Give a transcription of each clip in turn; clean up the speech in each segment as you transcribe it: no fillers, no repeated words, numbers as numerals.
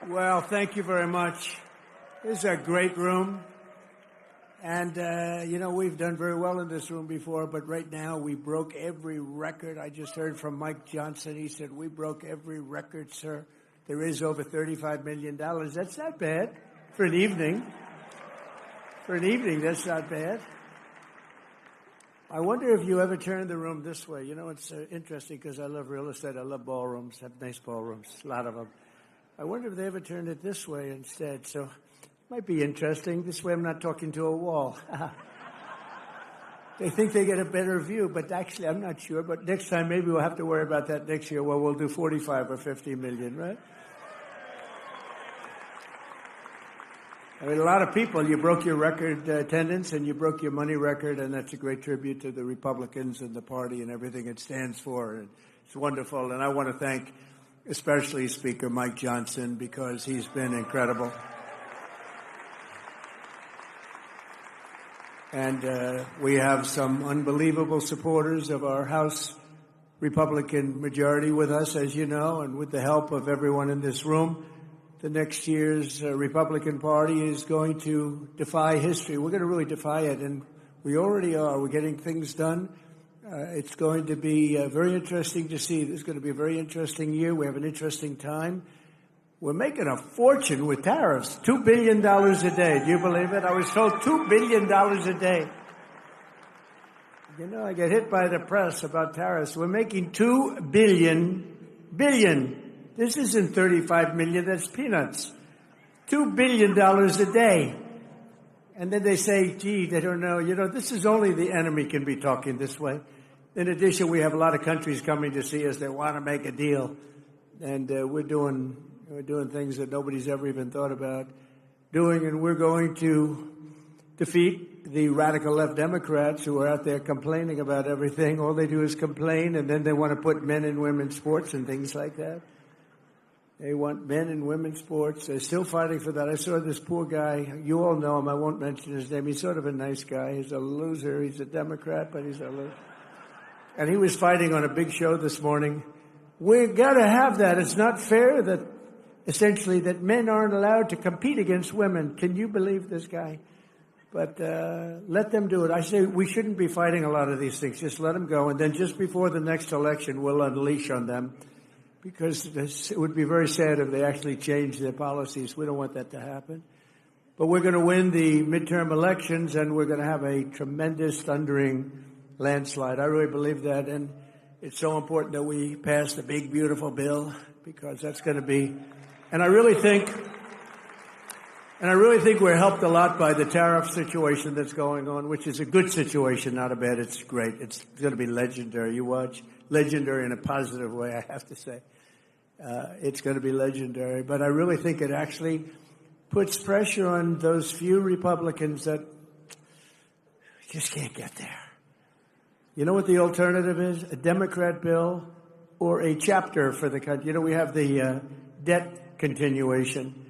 Well, thank you very much. This is a great room. And, we've done very well in this room before, but right now we broke every record. I just heard from Mike Johnson. He said, we broke every record, sir. There is over $35 million. That's not bad for an evening. For an evening, that's not bad. I wonder if you ever turn the room this way. It's interesting because I love real estate. I love ballrooms, have nice ballrooms, a lot of them. I wonder if they ever turned it this way instead. So it might be interesting. This way I'm not talking to a wall. They think they get a better view, but actually I'm not sure. But next time, maybe we'll have to worry about that next year. Well, we'll do 45 or 50 million, right? I mean, a lot of people, you broke your record attendance and you broke your money record, and that's a great tribute to the Republicans and the party and everything it stands for. And it's wonderful. And I want to thank especially Speaker Mike Johnson because he's been incredible. And we have some unbelievable supporters of our House Republican majority with us, as you know, and with the help of everyone in this room. The next year's Republican Party is going to defy history. We're going to really defy it, and we already are. We're getting things done. It's going to be very interesting to see. This is going to be a very interesting year. We have an interesting time. We're making a fortune with tariffs, $2 billion a day. Do you believe it? I was told $2 billion a day. I get hit by the press about tariffs. We're making $2 billion. This isn't 35 million, that's peanuts. $2 billion a day. And then they say, gee, they don't know. This is only the enemy can be talking this way. In addition, we have a lot of countries coming to see us that want to make a deal. And we're doing things that nobody's ever even thought about doing. And we're going to defeat the radical left Democrats who are out there complaining about everything. All they do is complain, and then they want to put men and women's sports and things like that. They want men and women's sports. They're still fighting for that. I saw this poor guy. You all know him. I won't mention his name. He's sort of a nice guy. He's a loser. He's a Democrat, but he's a loser. And he was fighting on a big show this morning. We've got to have that. It's not fair that, essentially, that men aren't allowed to compete against women. Can you believe this guy? But let them do it. I say we shouldn't be fighting a lot of these things. Just let them go. And then just before the next election, we'll unleash on them. Because it would be very sad if they actually changed their policies. We don't want that to happen. But we're going to win the midterm elections, and we're going to have a tremendous, thundering landslide. I really believe that, and it's so important that we pass the big, beautiful bill, because that's going to be. And I really think we're helped a lot by the tariff situation that's going on, which is a good situation, not a bad. It's great. It's going to be legendary. You watch. Legendary in a positive way, I have to say. It's going to be legendary. But I really think it actually puts pressure on those few Republicans that just can't get there. You know what the alternative is? A Democrat bill or a chapter for the country. We have the debt continuation.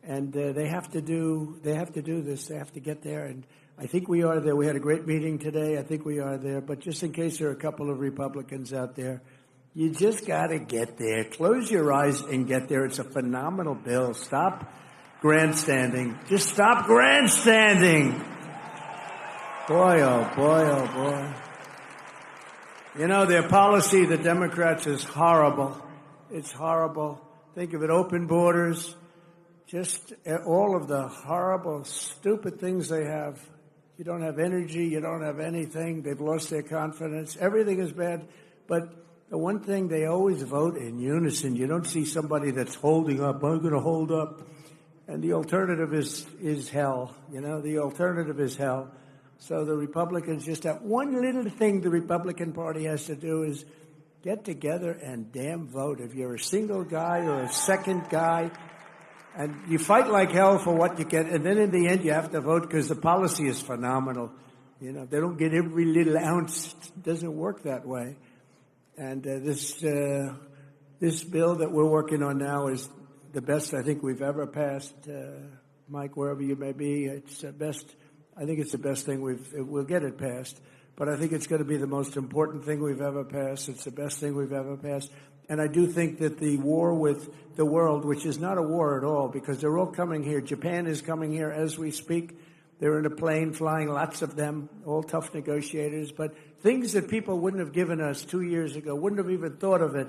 And they have to do this. They have to get there. And I think we are there. We had a great meeting today. I think we are there. But just in case there are a couple of Republicans out there, you just got to get there. Close your eyes and get there. It's a phenomenal bill. Stop grandstanding. Just stop grandstanding. Boy, oh boy, oh boy. Their policy, the Democrats, is horrible. It's horrible. Think of it, open borders. Just all of the horrible, stupid things they have. You don't have energy. You don't have anything. They've lost their confidence. Everything is bad. But the one thing, they always vote in unison. You don't see somebody that's holding up. I'm going to hold up. And the alternative is hell. The alternative is hell. So the Republicans just have one little thing the Republican Party has to do is get together and damn vote. If you're a single guy or a second guy, and you fight like hell for what you get, and then in the end you have to vote because the policy is phenomenal. They don't get every little ounce. It doesn't work that way. And this bill that we're working on now is the best I think we've ever passed. Mike, wherever you may be, it's the best. I think it's the best thing we'll get it passed. But I think it's going to be the most important thing we've ever passed. It's the best thing we've ever passed. And I do think that the war with the world, which is not a war at all, because they're all coming here. Japan is coming here as we speak. They're in a plane flying, lots of them, all tough negotiators. But things that people wouldn't have given us 2 years ago, wouldn't have even thought of it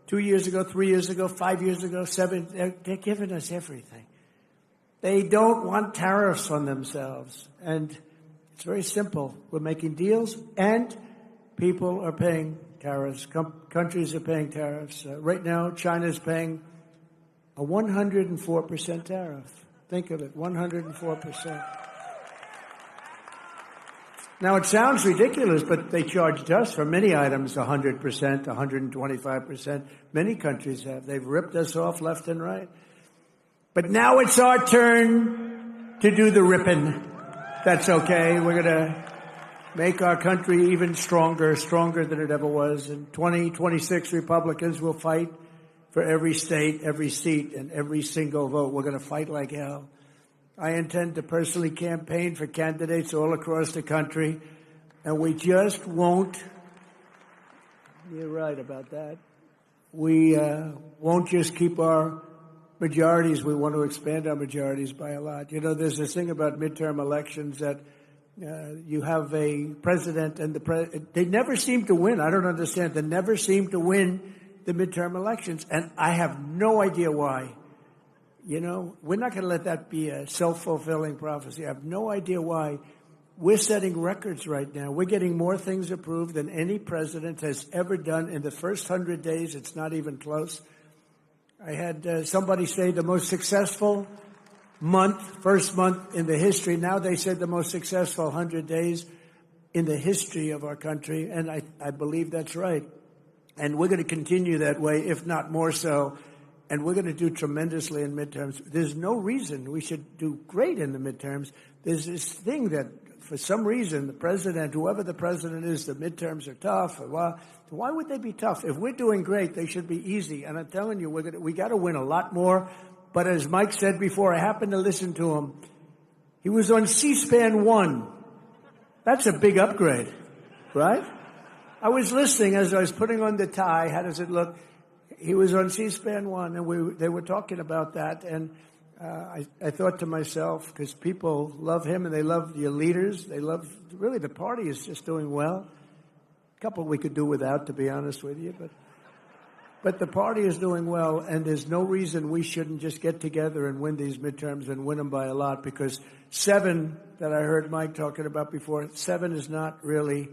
2 years ago, 3 years ago, 5 years ago, 7, they're giving us everything. They don't want tariffs on themselves. And it's very simple. We're making deals, and people are paying tariffs. Countries are paying tariffs. Right now, China is paying a 104% tariff. Think of it, 104%. Now, it sounds ridiculous, but they charged us for many items 100%, 125%. Many countries have. They've ripped us off left and right. But now it's our turn to do the ripping. That's okay. We're going to make our country even stronger, stronger than it ever was. And 26 Republicans will fight for every state, every seat, and every single vote. We're going to fight like hell. I intend to personally campaign for candidates all across the country, and we just won't. You're right about that. We won't just keep our majorities. We want to expand our majorities by a lot. You know, there's this thing about midterm elections that you have a president and they never seem to win. I don't understand. They never seem to win the midterm elections, and I have no idea why. You know, we're not going to let that be a self-fulfilling prophecy. I have no idea why. We're setting records right now. We're getting more things approved than any president has ever done in the first 100 days. It's not even close. I had somebody say the most successful first month in the history. Now they said the most successful 100 days in the history of our country, and I believe that's right. And we're going to continue that way, if not more so. And we're going to do tremendously in midterms. There's no reason we should do great in the midterms. There's this thing that, for some reason, the president, whoever the president is, the midterms are tough. Why would they be tough? If we're doing great, they should be easy. And I'm telling you, we got to win a lot more. But as Mike said before, I happened to listen to him. He was on C-SPAN 1. That's a big upgrade, right? I was listening as I was putting on the tie. How does it look? He was on C-SPAN 1, and they were talking about that. And I thought to myself, because people love him and they love your leaders, really the party is just doing well. A couple we could do without, to be honest with you, but the party is doing well, and there's no reason we shouldn't just get together and win these midterms and win them by a lot, because 7 that I heard Mike talking about before, 7 is not really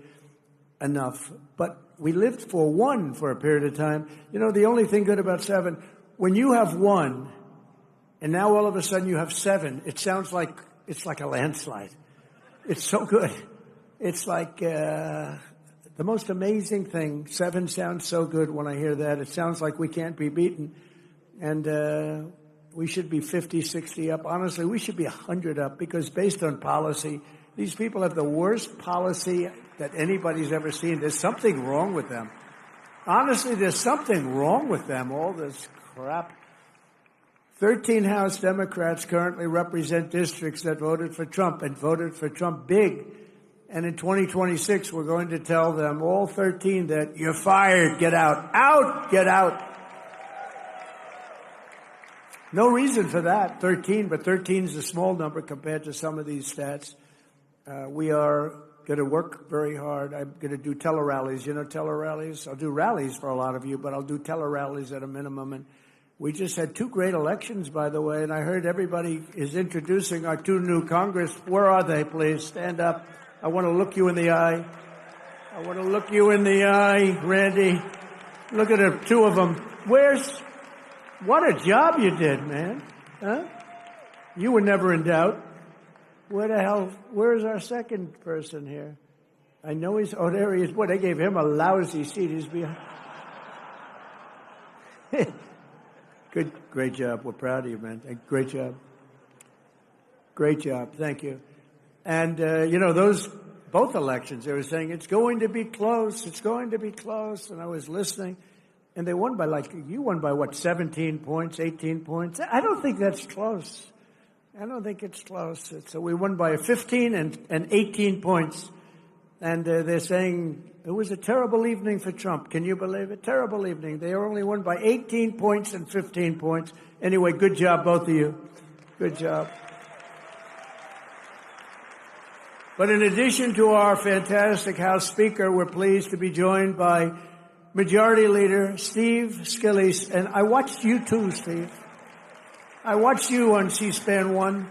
enough. But we lived for 1 for a period of time. You know, the only thing good about 7, when you have 1, and now all of a sudden you have 7, it sounds like it's like a landslide. It's so good. It's like the most amazing thing. 7 sounds so good when I hear that. It sounds like we can't be beaten. And we should be 50, 60 up. Honestly, we should be 100 up, because based on policy, these people have the worst policy that anybody's ever seen. There's something wrong with them. Honestly, there's something wrong with them, all this crap. 13 House Democrats currently represent districts that voted for Trump, and voted for Trump big. And in 2026, we're going to tell them, all 13, that you're fired, get out. Out, get out. No reason for that, 13, but 13 is a small number compared to some of these stats. We are going to work very hard. I'm going to do tele-rallies. You know tele-rallies? I'll do rallies for a lot of you, but I'll do tele-rallies at a minimum. And we just had 2 great elections, by the way, and I heard everybody is introducing our 2 new Congress. Where are they, please? Stand up. I want to look you in the eye. I want to look you in the eye, Randy. Look at the 2 of them. What a job you did, man. Huh? You were never in doubt. Where's our second person here? I know there he is. Boy, they gave him a lousy seat. He's behind. Great job. We're proud of you, man. Great job. Great job. Thank you. And, those both elections, they were saying, it's going to be close. It's going to be close. And I was listening. And they won by you won by what, 17 points, 18 points? I don't think that's close. I don't think it's close. So we won by 15 and 18 points. And they're saying It was a terrible evening for Trump. Can you believe it? Terrible evening. They only won by 18 points and 15 points. Anyway, good job, both of you. Good job. But in addition to our fantastic House Speaker, we're pleased to be joined by Majority Leader Steve Scalise. And I watched you too, Steve. I watched you on C-SPAN 1.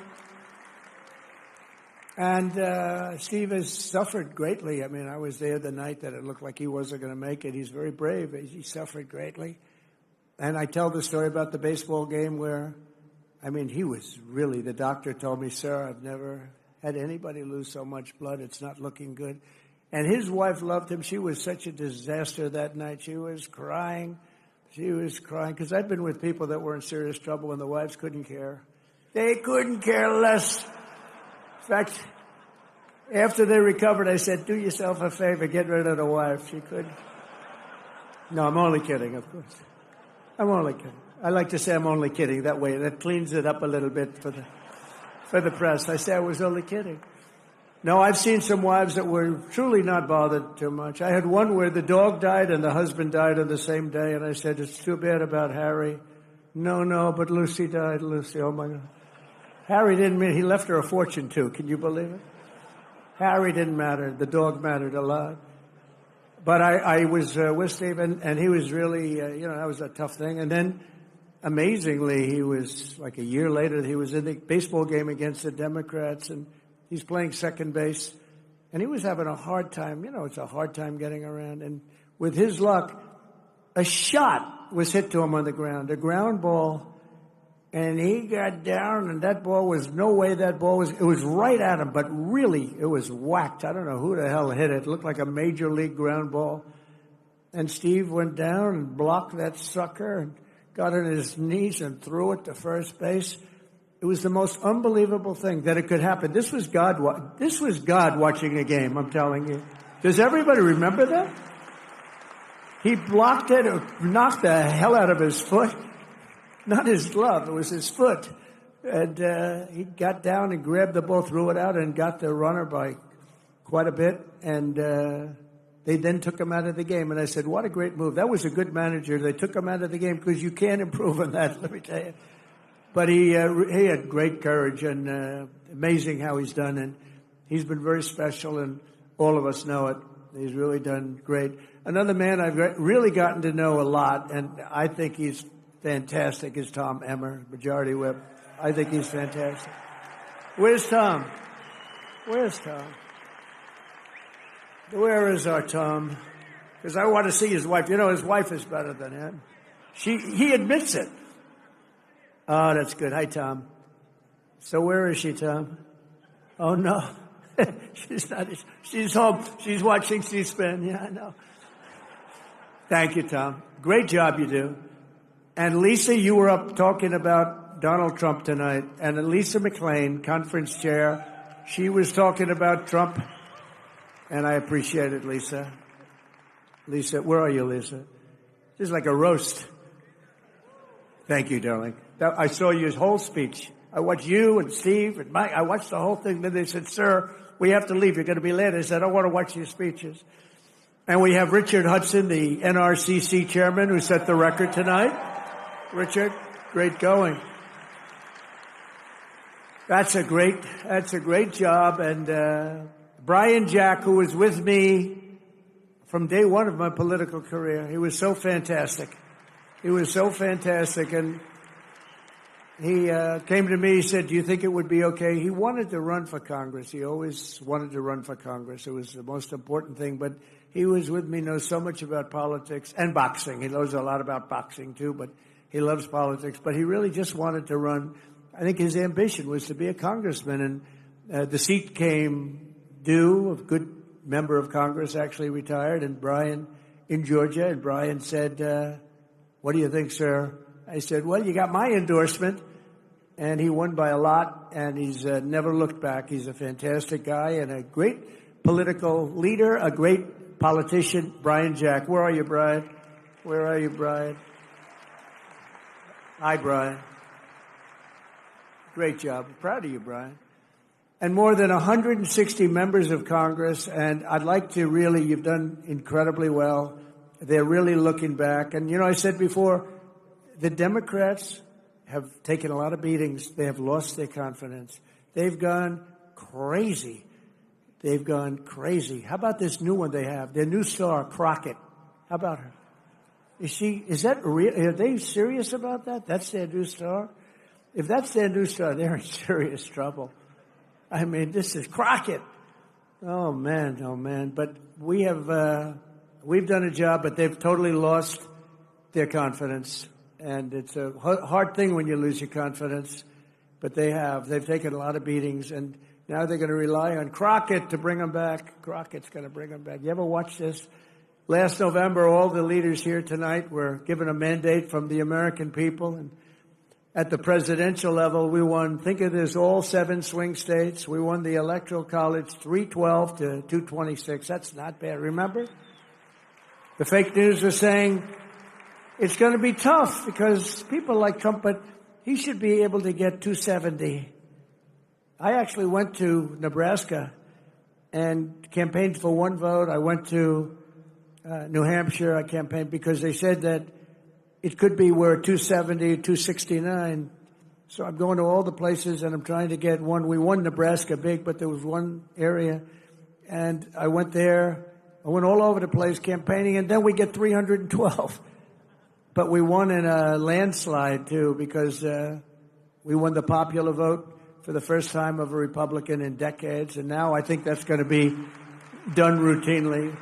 And Steve has suffered greatly. I mean, I was there the night that it looked like he wasn't going to make it. He's very brave. He suffered greatly. And I tell the story about the baseball game where, I mean, he was really, the doctor told me, sir, I've never had anybody lose so much blood. It's not looking good. And his wife loved him. She was such a disaster that night. She was crying. She was crying because I've been with people that were in serious trouble and the wives couldn't care. They couldn't care less. In fact, after they recovered, I said, do yourself a favor, get rid of the wife. She couldn't. No, I'm only kidding, of course. I'm only kidding. I like to say I'm only kidding. That way, that cleans it up a little bit for the press. I say I was only kidding. No, I've seen some wives that were truly not bothered too much. I had one where the dog died and the husband died on the same day, and I said, it's too bad about Harry. No, but Lucy died. Lucy, oh my God. Harry didn't mean, he left her a fortune too. Can you believe it? Harry didn't matter. The dog mattered a lot. But I was with Steve, and he was really, that was a tough thing. And then, amazingly, he was, like a year later, he was in the baseball game against the Democrats, and he's playing second base. And he was having a hard time. It's a hard time getting around. And with his luck, a shot was hit to him on the ground, a ground ball. And he got down, and that ball was, no way that ball was, it was right at him, but really, it was whacked. I don't know who the hell hit it. It looked like a major league ground ball. And Steve went down and blocked that sucker and got on his knees and threw it to first base. It was the most unbelievable thing that it could happen. This was God watching a game, I'm telling you. Does everybody remember that? He blocked it, knocked the hell out of his foot. Not his glove, it was his foot. And he got down and grabbed the ball, threw it out, and got the runner by quite a bit. And they then took him out of the game. And I said, what a great move. That was a good manager. They took him out of the game because you can't improve on that, let me tell you. But he had great courage, and amazing how he's done. And he's been very special, and all of us know it. He's really done great. Another man I've really gotten to know a lot, and I think he's fantastic, is Tom Emmer, Majority Whip. I think he's fantastic. Where's Tom? Where's Tom? Where is our Tom? Because I want to see his wife. His wife is better than him. He admits it. Oh, that's good. Hi, Tom. So where is she, Tom? Oh, no. She's not. She's home. She's watching C-SPAN. Yeah, I know. Thank you, Tom. Great job you do. And Lisa, you were up talking about Donald Trump tonight. And Lisa McLean, conference chair, she was talking about Trump. And I appreciate it, Lisa. Lisa, where are you, Lisa? This is like a roast. Thank you, darling. I saw your whole speech. I watched you and Steve and Mike. I watched the whole thing. Then they said, sir, we have to leave. You're going to be late. I said, I want to watch your speeches. And we have Richard Hudson, the NRCC chairman, who set the record tonight. Richard, great going. That's a great job. And Brian Jack, who was with me from day one of my political career, he was so fantastic. He was so fantastic. And he came to me, he said, do you think it would be okay? He wanted to run for Congress. He always wanted to run for Congress. It was the most important thing. But he was with me, knows so much about politics and boxing. He knows a lot about boxing, too, but he loves politics. But he really just wanted to run. I think his ambition was to be a congressman. And the seat came due. A good member of Congress actually retired, and Brian in Georgia. And Brian said, what do you think, sir? I said, well, you got my endorsement. And he won by a lot, and he's never looked back. He's a fantastic guy and a great political leader, a great politician. Brian Jack. Where are you, Brian? Where are you, Brian? Hi, Brian. Great job. I'm proud of you, Brian. and more than 160 members of Congress. And I'd like to really, you've done incredibly well. They're really looking back. And, I said before, the Democrats have taken a lot of beatings. They have lost their confidence. They've gone crazy. They've gone crazy. How about this new one they have? Their new star, Crockett. How about her? Is that real? Are they serious about that? That's their new star? If that's their new star, they're in serious trouble. I mean, this is Crockett. Oh, man. But we've done a job, but they've totally lost their confidence. And it's a hard thing when you lose your confidence. But they have. They've taken a lot of beatings, and now they're going to rely on Crockett to bring them back. Crockett's going to bring them back. You ever watch this? Last November, all the leaders here tonight were given a mandate from the American people. And at the presidential level, we won, think of this, all 7 swing states. We won the Electoral College 312 to 226. That's not bad. Remember? The fake news was saying it's going to be tough because people like Trump, but he should be able to get 270. I actually went to Nebraska and campaigned for 1 vote. I went to New Hampshire. I campaigned because they said that it could be we're 270, 269. So I'm going to all the places and I'm trying to get 1. We won Nebraska big, but there was 1 area. And I went there. I went all over the place campaigning, and then we get 312. But we won in a landslide, too, because we won the popular vote for the first time of a Republican in decades. And now I think that's going to be done routinely.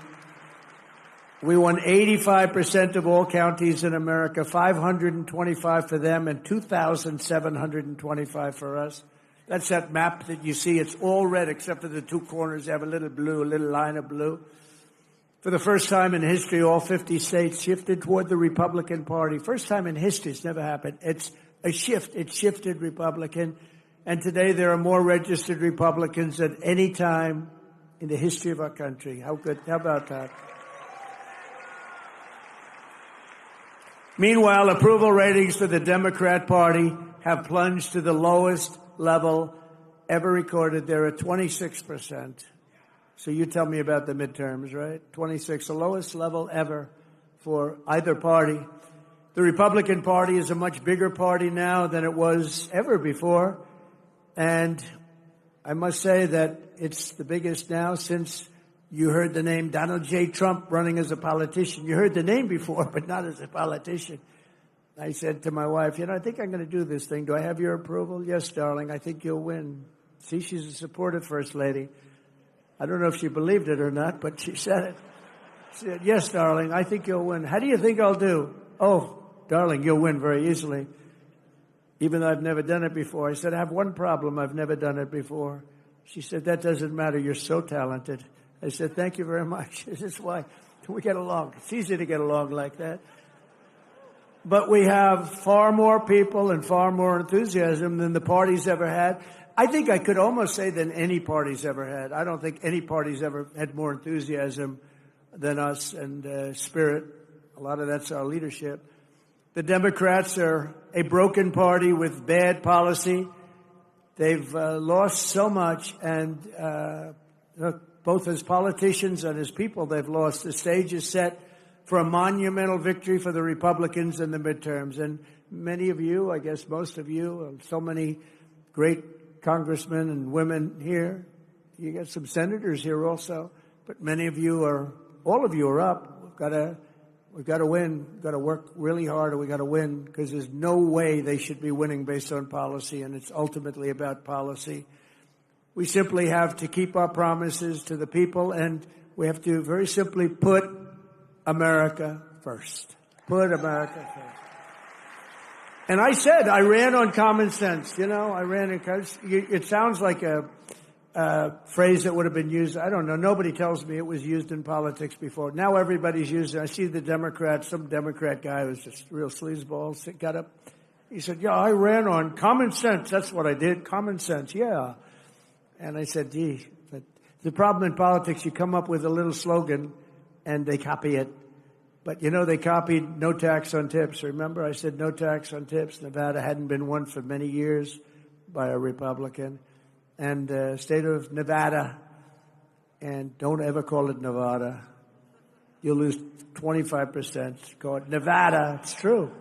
We won 85% of all counties in America, 525 for them and 2,725 for us. That's that map that you see. It's all red except for the 2 corners. They have a little blue, a little line of blue. For the first time in history, all 50 states shifted toward the Republican Party. First time in history. It's never happened. It's a shift. It shifted Republican. And today there are more registered Republicans than any time in the history of our country. How good? How about that? Meanwhile, approval ratings for the Democrat Party have plunged to the lowest level ever recorded. They're at 26%. So you tell me about the midterms, right? 26, the lowest level ever for either party. The Republican Party is a much bigger party now than it was ever before. And I must say that it's the biggest now since you heard the name Donald J. Trump running as a politician. You heard the name before, but not as a politician. I said to my wife, I think I'm going to do this thing. Do I have your approval? Yes, darling, I think you'll win. See, she's a supportive First Lady. I don't know if she believed it or not, but she said it. She said, yes, darling, I think you'll win. How do you think I'll do? Oh, darling, you'll win very easily, even though I've never done it before. I said, I have one problem. I've never done it before. She said, that doesn't matter. You're so talented. I said, thank you very much. This is why we get along. It's easy to get along like that. But we have far more people and far more enthusiasm than the party's ever had. I think I could almost say than any party's ever had. I don't think any party's ever had more enthusiasm than us and spirit. A lot of that's our leadership. The Democrats are a broken party with bad policy. They've lost so much, and both as politicians and as people, they've lost. The stage is set for a monumental victory for the Republicans in the midterms. And many of you, I guess most of you, so many great congressmen and women here. You got some senators here also. But many of you all of you are up. We've got to win. We've got to work really hard, and we've got to win, because there's no way they should be winning based on policy, and it's ultimately about policy. We simply have to keep our promises to the people, and we have to very simply put America first. Put America first. And I said, I ran on common sense. I ran because it sounds like a phrase that would have been used. I don't know. Nobody tells me it was used in politics before. Now everybody's using it. I see the Democrats, some Democrat guy who was just real sleazeball, got up. He said, yeah, I ran on common sense. That's what I did. Common sense. Yeah. And I said, gee, but the problem in politics, you come up with a little slogan and they copy it. But, they copied no tax on tips. Remember, I said no tax on tips. Nevada hadn't been won for many years by a Republican. and state of Nevada, and don't ever call it Nevada. You'll lose 25%. Call it Nevada. It's true.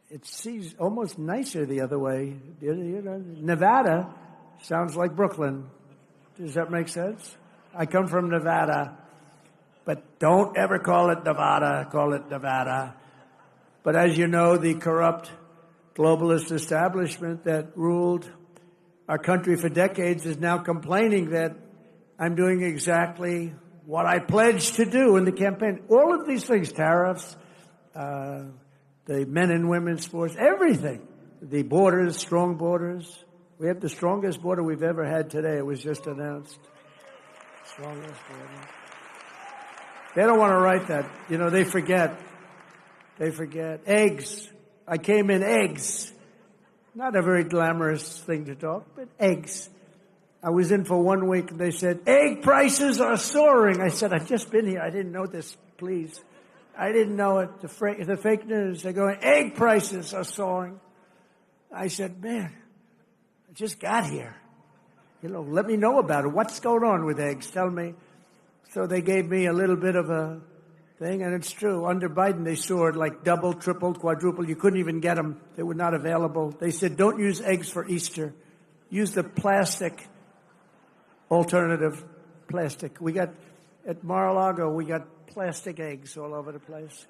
It seems almost nicer the other way. Nevada sounds like Brooklyn. Does that make sense? I come from Nevada, but don't ever call it Nevada. Call it Nevada. But as you know, the corrupt globalist establishment that ruled our country for decades is now complaining that I'm doing exactly what I pledged to do in the campaign. All of these things, tariffs, the men and women's sports, everything. The borders, strong borders. We have the strongest border we've ever had today. It was just announced. Strongest border. They don't want to write that. You know, they forget. They forget. Eggs. I came in eggs. Not a very glamorous thing to talk, but eggs. I was in for 1 week and they said, egg prices are soaring. I said, I've just been here. I didn't know this, please. I didn't know it. The fake news, they're going, egg prices are soaring. I said, man, I just got here. You know, let me know about it. What's going on with eggs? Tell me. So they gave me a little bit of a thing, and it's true. Under Biden, they soared like double, triple, quadruple. You couldn't even get them. They were not available. They said, don't use eggs for Easter. Use the plastic alternative plastic. We got, at Mar-a-Lago, we got plastic eggs all over the place.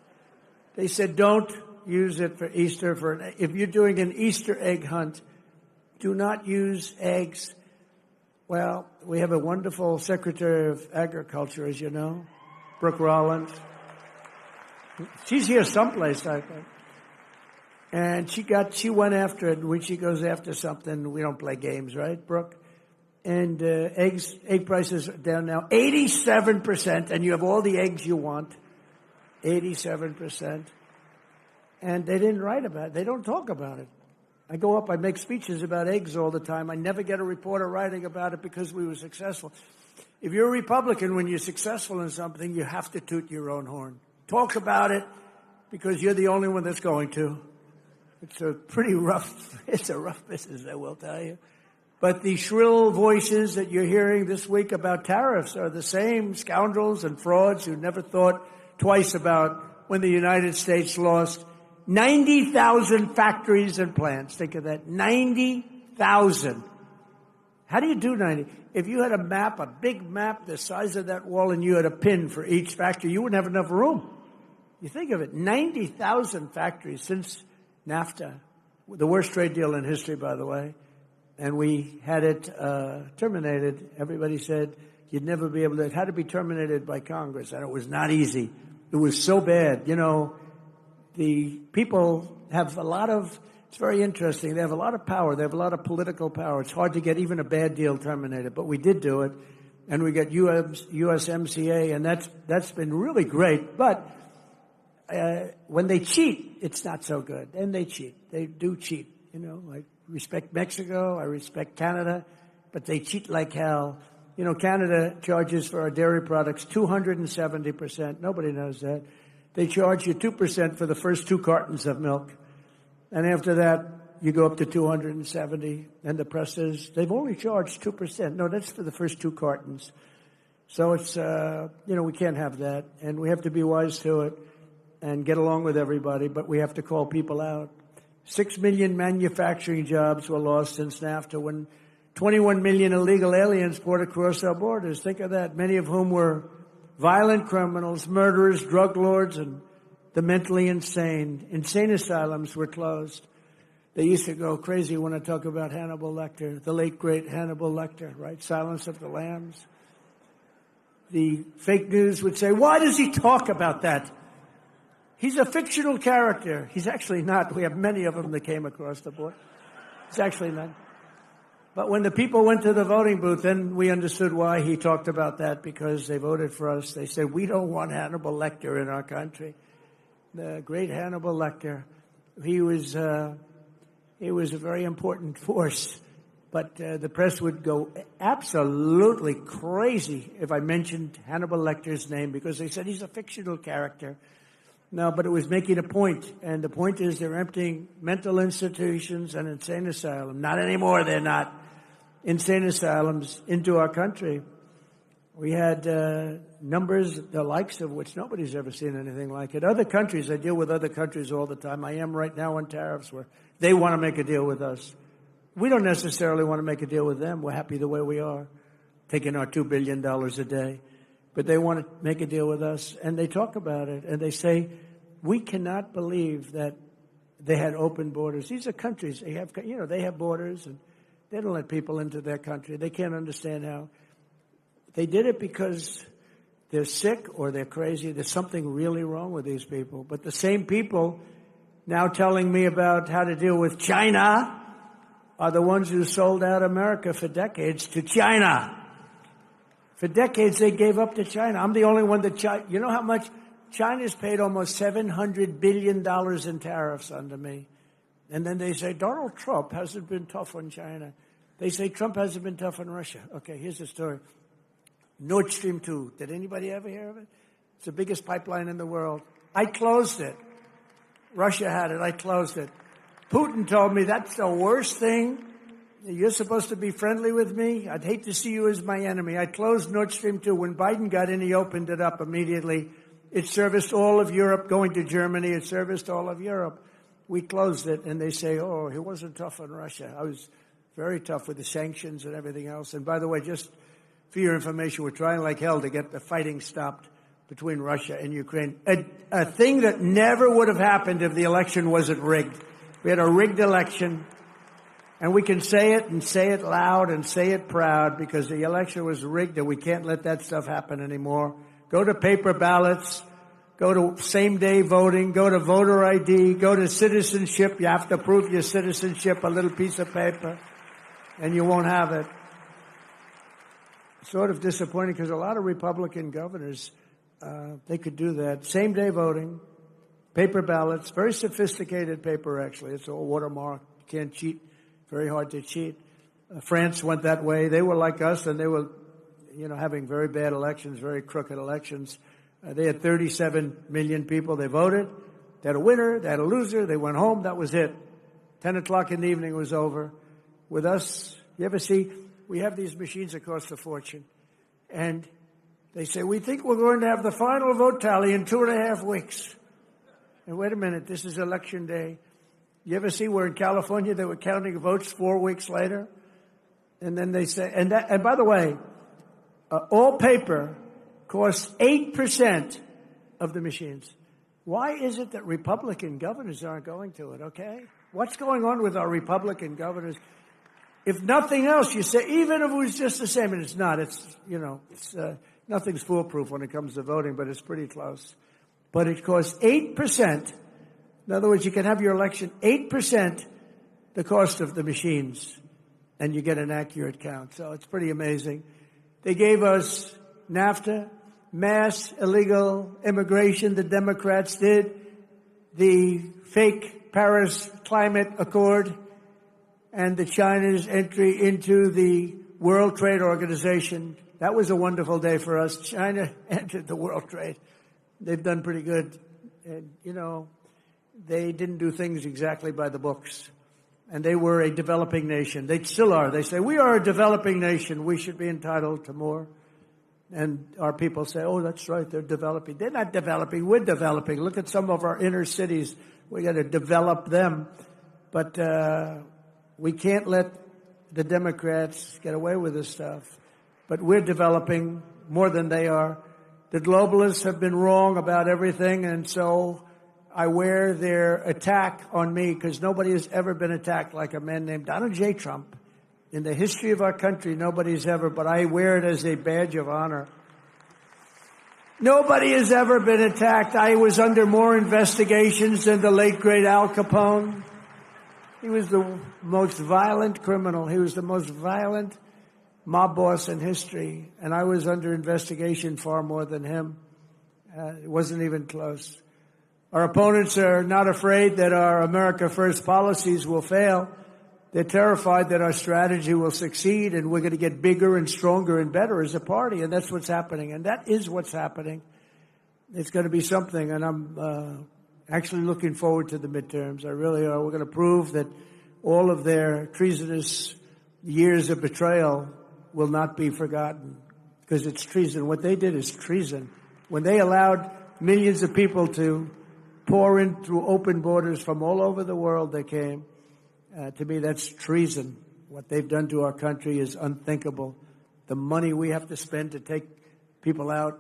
They said, don't use it for Easter. If you're doing an Easter egg hunt, do not use eggs. Well, we have a wonderful Secretary of Agriculture, as you know, Brooke Rollins. She's here someplace, I think. And she went after it. When she goes after something, we don't play games, right, Brooke? And egg prices are down now 87%, and you have all the eggs you want, 87%. And they didn't write about it. They don't talk about it. I go up, I make speeches about eggs all the time. I never get a reporter writing about it because we were successful. If you're a Republican, when you're successful in something, you have to toot your own horn. Talk about it because you're the only one that's going to. It's a rough business, I will tell you. But the shrill voices that you're hearing this week about tariffs are the same scoundrels and frauds who never thought twice about when the United States lost 90,000 factories and plants. Think of that, 90,000. How do you do 90? If you had a map, a big map the size of that wall, and you had a pin for each factory, you wouldn't have enough room. You think of it, 90,000 factories since NAFTA, the worst trade deal in history, by the way. And we had it terminated. Everybody said you'd never be able to. It had to be terminated by Congress, and it was not easy. It was so bad. You know, the people have a lot of, it's very interesting, they have a lot of power. They have a lot of political power. It's hard to get even a bad deal terminated, but we did do it. And we got USMCA, and that's been really great. But when they cheat, it's not so good. And they cheat. They do cheat, you know, like, respect Mexico, I respect Canada, but they cheat like hell. You know, Canada charges for our dairy products 270%. Nobody knows that. They charge you 2% for the first 2 cartons of milk. And after that, you go up to 270. And the press says, they've only charged 2%. No, that's for the first 2 cartons. So it's, you know, we can't have that. And we have to be wise to it and get along with everybody, but we have to call people out. 6 million manufacturing jobs were lost since NAFTA when 21 million illegal aliens poured across our borders. Think of that, many of whom were violent criminals, murderers, drug lords, and the mentally insane. Insane asylums were closed. They used to go crazy when I talk about Hannibal Lecter, the late, great Hannibal Lecter, right? Silence of the Lambs. The fake news would say, why does he talk about that? He's a fictional character. He's actually not. We have many of them that came across the board. He's actually not. But when the people went to the voting booth, then we understood why he talked about that, because they voted for us. They said, we don't want Hannibal Lecter in our country. The great Hannibal Lecter. He was a very important force. But the press would go absolutely crazy if I mentioned Hannibal Lecter's name, because they said he's a fictional character. No, but it was making a point, and the point is they're emptying mental institutions and insane asylums. Not anymore, they're not. Insane asylums into our country. We had numbers, the likes of which nobody's ever seen anything like it. Other countries, I deal with other countries all the time. I am right now on tariffs where they want to make a deal with us. We don't necessarily want to make a deal with them. We're happy the way we are, taking our $2 billion a day. But they want to make a deal with us, and they talk about it, and they say, we cannot believe that they had open borders. These are countries, they have borders, and they don't let people into their country. They can't understand how. They did it because they're sick or they're crazy. There's something really wrong with these people. But the same people now telling me about how to deal with China are the ones who sold out America for decades to China. For decades, they gave up to China. I'm the only one that you know how much? China's paid almost $700 billion in tariffs under me. And then they say, Donald Trump hasn't been tough on China. They say Trump hasn't been tough on Russia. Okay, here's the story. Nord Stream 2. Did anybody ever hear of it? It's the biggest pipeline in the world. I closed it. Russia had it. I closed it. Putin told me that's the worst thing. You're supposed to be friendly with me. I'd hate to see you as my enemy. I closed Nord Stream 2. When Biden got in, he opened it up immediately. It serviced all of Europe, going to Germany. It serviced all of Europe. We closed it, and they say, oh, he wasn't tough on Russia. I was very tough with the sanctions and everything else. And by the way, just for your information, we're trying like hell to get the fighting stopped between Russia and Ukraine. A thing that never would have happened if the election wasn't rigged. We had a rigged election. And we can say it and say it loud and say it proud because the election was rigged and we can't let that stuff happen anymore. Go to paper ballots, go to same-day voting, go to voter ID, go to citizenship. You have to prove your citizenship, a little piece of paper, and you won't have it. Sort of disappointing because a lot of Republican governors, they could do that. Same-day voting, paper ballots, very sophisticated paper, actually. It's all watermarked. You can't cheat. Very hard to cheat. France went that way. They were like us, and they were, having very bad elections, very crooked elections. They had 37 million people. They voted. They had a winner. They had a loser. They went home. That was it. 10 o'clock in the evening was over. With us, you ever see, we have these machines that cost a fortune. And they say, we think we're going to have the final vote tally in 2.5 weeks. And wait a minute, this is election day. You ever see where in California they were counting votes 4 weeks later? And then they say, and by the way, all paper costs 8% of the machines. Why is it that Republican governors aren't going to it, okay? What's going on with our Republican governors? If nothing else, you say, even if it was just the same, and it's not, nothing's foolproof when it comes to voting, but it's pretty close. But it costs 8%. In other words, you can have your election 8% the cost of the machines, and you get an accurate count. So it's pretty amazing. They gave us NAFTA, mass illegal immigration, the Democrats did, the fake Paris Climate Accord, and the China's entry into the World Trade Organization. That was a wonderful day for us. China entered the World Trade. They've done pretty good. And, they didn't do things exactly by the books. And they were a developing nation. They still are. They say, we are a developing nation. We should be entitled to more. And our people say, oh, that's right. They're developing. They're not developing. We're developing. Look at some of our inner cities. We got to develop them. But we can't let the Democrats get away with this stuff. But we're developing more than they are. The globalists have been wrong about everything, and so I wear their attack on me because nobody has ever been attacked like a man named Donald J. Trump. In the history of our country, nobody's ever, but I wear it as a badge of honor. Nobody has ever been attacked. I was under more investigations than the late, great Al Capone. He was the most violent criminal. He was the most violent mob boss in history, and I was under investigation far more than him. It wasn't even close. Our opponents are not afraid that our America First policies will fail. They're terrified that our strategy will succeed and we're going to get bigger and stronger and better as a party, and that's what's happening. And that is what's happening. It's going to be something, and I'm actually looking forward to the midterms. I really are. We're going to prove that all of their treasonous years of betrayal will not be forgotten, because it's treason. What they did is treason. When they allowed millions of people to pour in through open borders from all over the world, they came. To me, that's treason. What they've done to our country is unthinkable. The money we have to spend to take people out.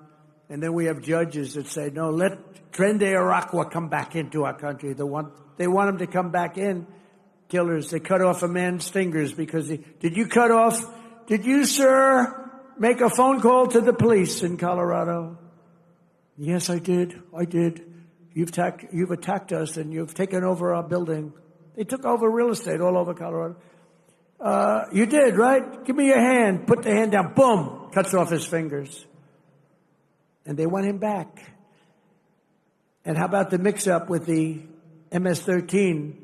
And then we have judges that say, no, let Tren de Aragua come back into our country. They want him to come back in. Killers. They cut off a man's fingers because did you, sir, make a phone call to the police in Colorado? Yes, I did. You've attacked us and you've taken over our building. They took over real estate all over Colorado. You did, right? Give me your hand. Put the hand down. Boom. Cuts off his fingers. And they want him back. And how about the mix-up with the MS-13,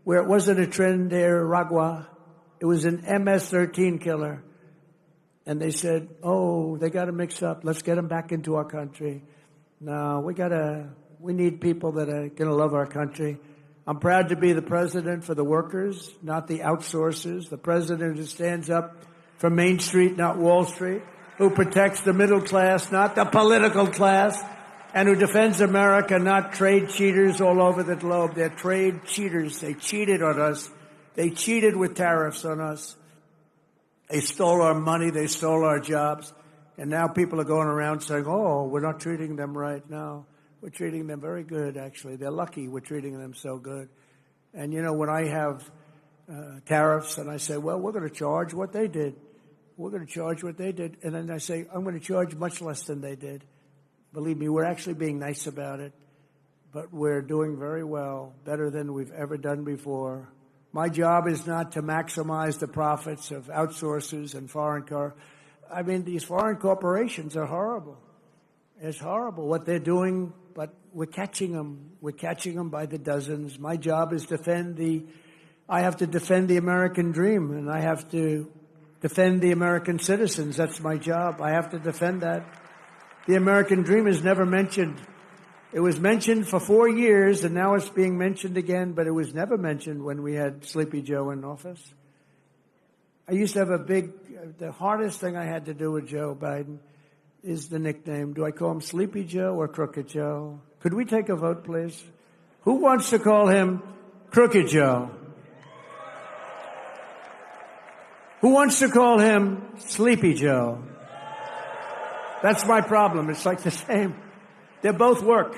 where it wasn't a Tren de Aragua, it was an MS-13 killer. And they said, oh, they got to mix up. Let's get them back into our country. No, we need people that are going to love our country. I'm proud to be the president for the workers, not the outsourcers. The president who stands up for Main Street, not Wall Street, who protects the middle class, not the political class, and who defends America, not trade cheaters all over the globe. They're trade cheaters. They cheated on us. They cheated with tariffs on us. They stole our money. They stole our jobs. And now people are going around saying, oh, we're not treating them right now. We're treating them very good, actually. They're lucky we're treating them so good. And, when I have tariffs and I say, well, we're going to charge what they did. We're going to charge what they did. And then I say, I'm going to charge much less than they did. Believe me, we're actually being nice about it. But we're doing very well, better than we've ever done before. My job is not to maximize the profits of outsourcers and these foreign corporations are horrible. It's horrible what they're doing, but we're catching them. We're catching them by the dozens. My job is I have to defend the American dream, and I have to defend the American citizens. That's my job. I have to defend that. The American dream is never mentioned. It was mentioned for 4 years, and now it's being mentioned again, but it was never mentioned when we had Sleepy Joe in office. I used to have the hardest thing I had to do with Joe Biden is the nickname. Do I call him Sleepy Joe or Crooked Joe? Could we take a vote, please? Who wants to call him Crooked Joe? Who wants to call him Sleepy Joe? That's my problem. It's like the same. They both work.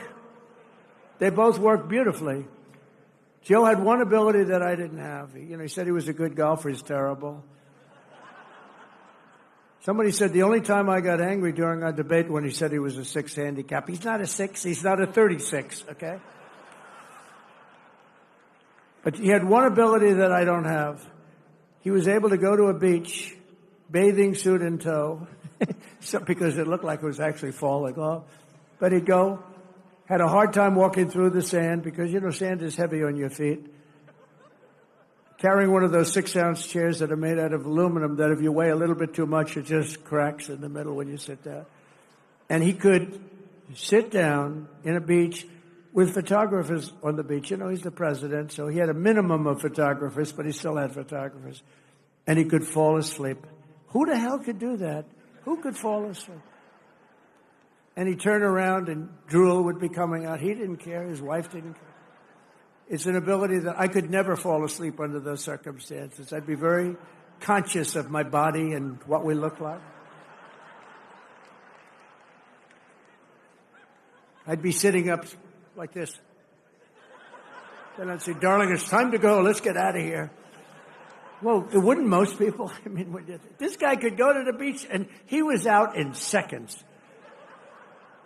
They both work beautifully. Joe had one ability that I didn't have. He said he was a good golfer. He's terrible. Somebody said the only time I got angry during our debate when he said he was a 6 handicap. He's not a 6. He's not a 36, okay? But he had one ability that I don't have. He was able to go to a beach, bathing suit in tow, because it looked like it was actually falling off. But he'd go, had a hard time walking through the sand because, sand is heavy on your feet. Carrying one of those 6-ounce chairs that are made out of aluminum that if you weigh a little bit too much, it just cracks in the middle when you sit down. And he could sit down in a beach with photographers on the beach. He's the president, so he had a minimum of photographers, but he still had photographers. And he could fall asleep. Who the hell could do that? Who could fall asleep? And he'd turn around and drool would be coming out. He didn't care. His wife didn't care. It's an ability that I could never fall asleep under those circumstances. I'd be very conscious of my body and what we look like. I'd be sitting up like this. Then I'd say, darling, it's time to go. Let's get out of here. Well, it wouldn't most people. This guy could go to the beach, and he was out in seconds.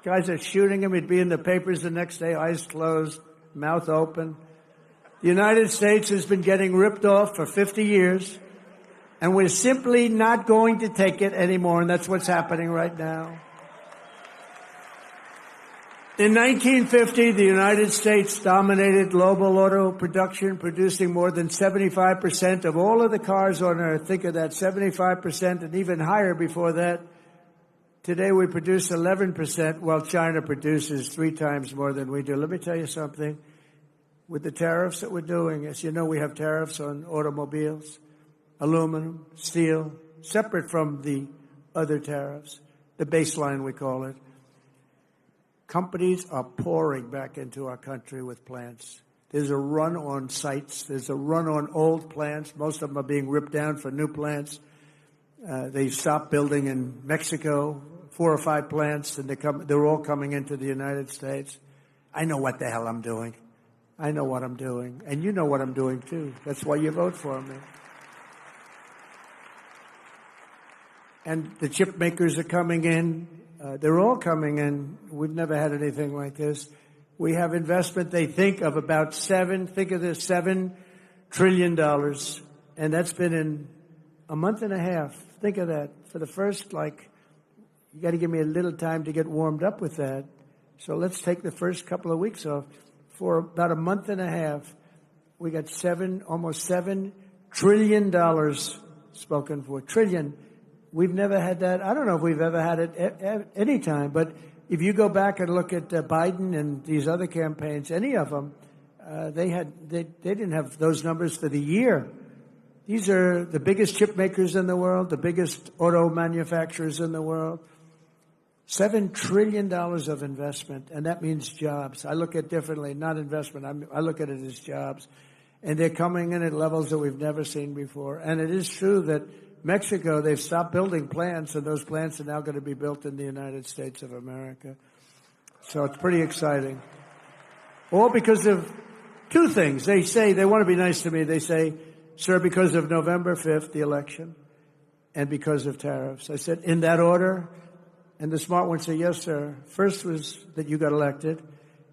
Guys are shooting him. He'd be in the papers the next day, eyes closed, mouth open. The United States has been getting ripped off for 50 years, and we're simply not going to take it anymore, and that's what's happening right now. In 1950, the United States dominated global auto production, producing more than 75% of all of the cars on Earth. Think of that, 75% and even higher before that. Today we produce 11%, while China produces 3 times more than we do. Let me tell you something. With the tariffs that we're doing, as you know, we have tariffs on automobiles, aluminum, steel, separate from the other tariffs, the baseline we call it. Companies are pouring back into our country with plants. There's a run on sites. There's a run on old plants. Most of them are being ripped down for new plants. They stopped building in Mexico, 4 or 5 plants, and they're all coming into the United States. I know what the hell I'm doing. I know what I'm doing. And you know what I'm doing, too. That's why you vote for me. And the chip makers are coming in. They're all coming in. We've never had anything like this. We have investment, they think, of about $7 trillion. And that's been in a month and a half. Think of that. For the first, you got to give me a little time to get warmed up with that. So let's take the first couple of weeks off. For about a month and a half, we got almost $7 trillion spoken for. Trillion. We've never had that. I don't know if we've ever had it at any time. But if you go back and look at Biden and these other campaigns, any of them, they didn't have those numbers for the year. These are the biggest chip makers in the world, the biggest auto manufacturers in the world. $7 trillion of investment, and that means jobs. I look at it differently, not investment. I look at it as jobs. And they're coming in at levels that we've never seen before. And it is true that Mexico, they've stopped building plants, and those plants are now going to be built in the United States of America. So it's pretty exciting. All because of 2 things. They say, they want to be nice to me. They say, sir, because of November 5th, the election, and because of tariffs. I said, in that order? And the smart ones say, yes, sir. First was that you got elected,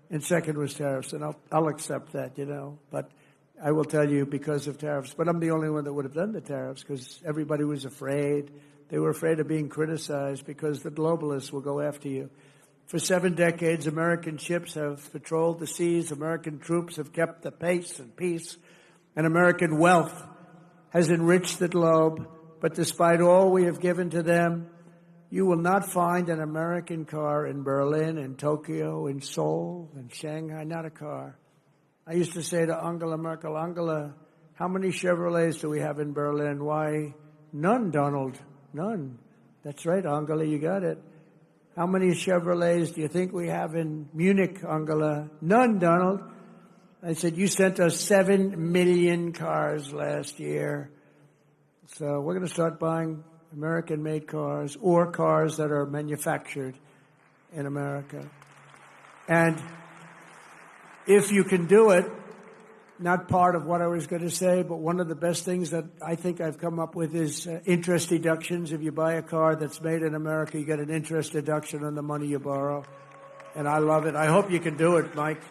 and second was tariffs. And I'll accept that, But I will tell you, because of tariffs. But I'm the only one that would have done the tariffs, because everybody was afraid. They were afraid of being criticized because the globalists will go after you. For 7 decades, American ships have patrolled the seas. American troops have kept the pace and peace. And American wealth has enriched the globe. But despite all we have given to them, you will not find an American car in Berlin, in Tokyo, in Seoul, in Shanghai, not a car. I used to say to Angela Merkel, Angela, how many Chevrolets do we have in Berlin? Why, none, Donald, none. That's right, Angela, you got it. How many Chevrolets do you think we have in Munich, Angela? None, Donald. I said, you sent us 7 million cars last year. So we're going to start buying American-made cars or cars that are manufactured in America. And if you can do it, not part of what I was going to say, but one of the best things that I think I've come up with is interest deductions. If you buy a car that's made in America, you get an interest deduction on the money you borrow. And I love it. I hope you can do it, Mike.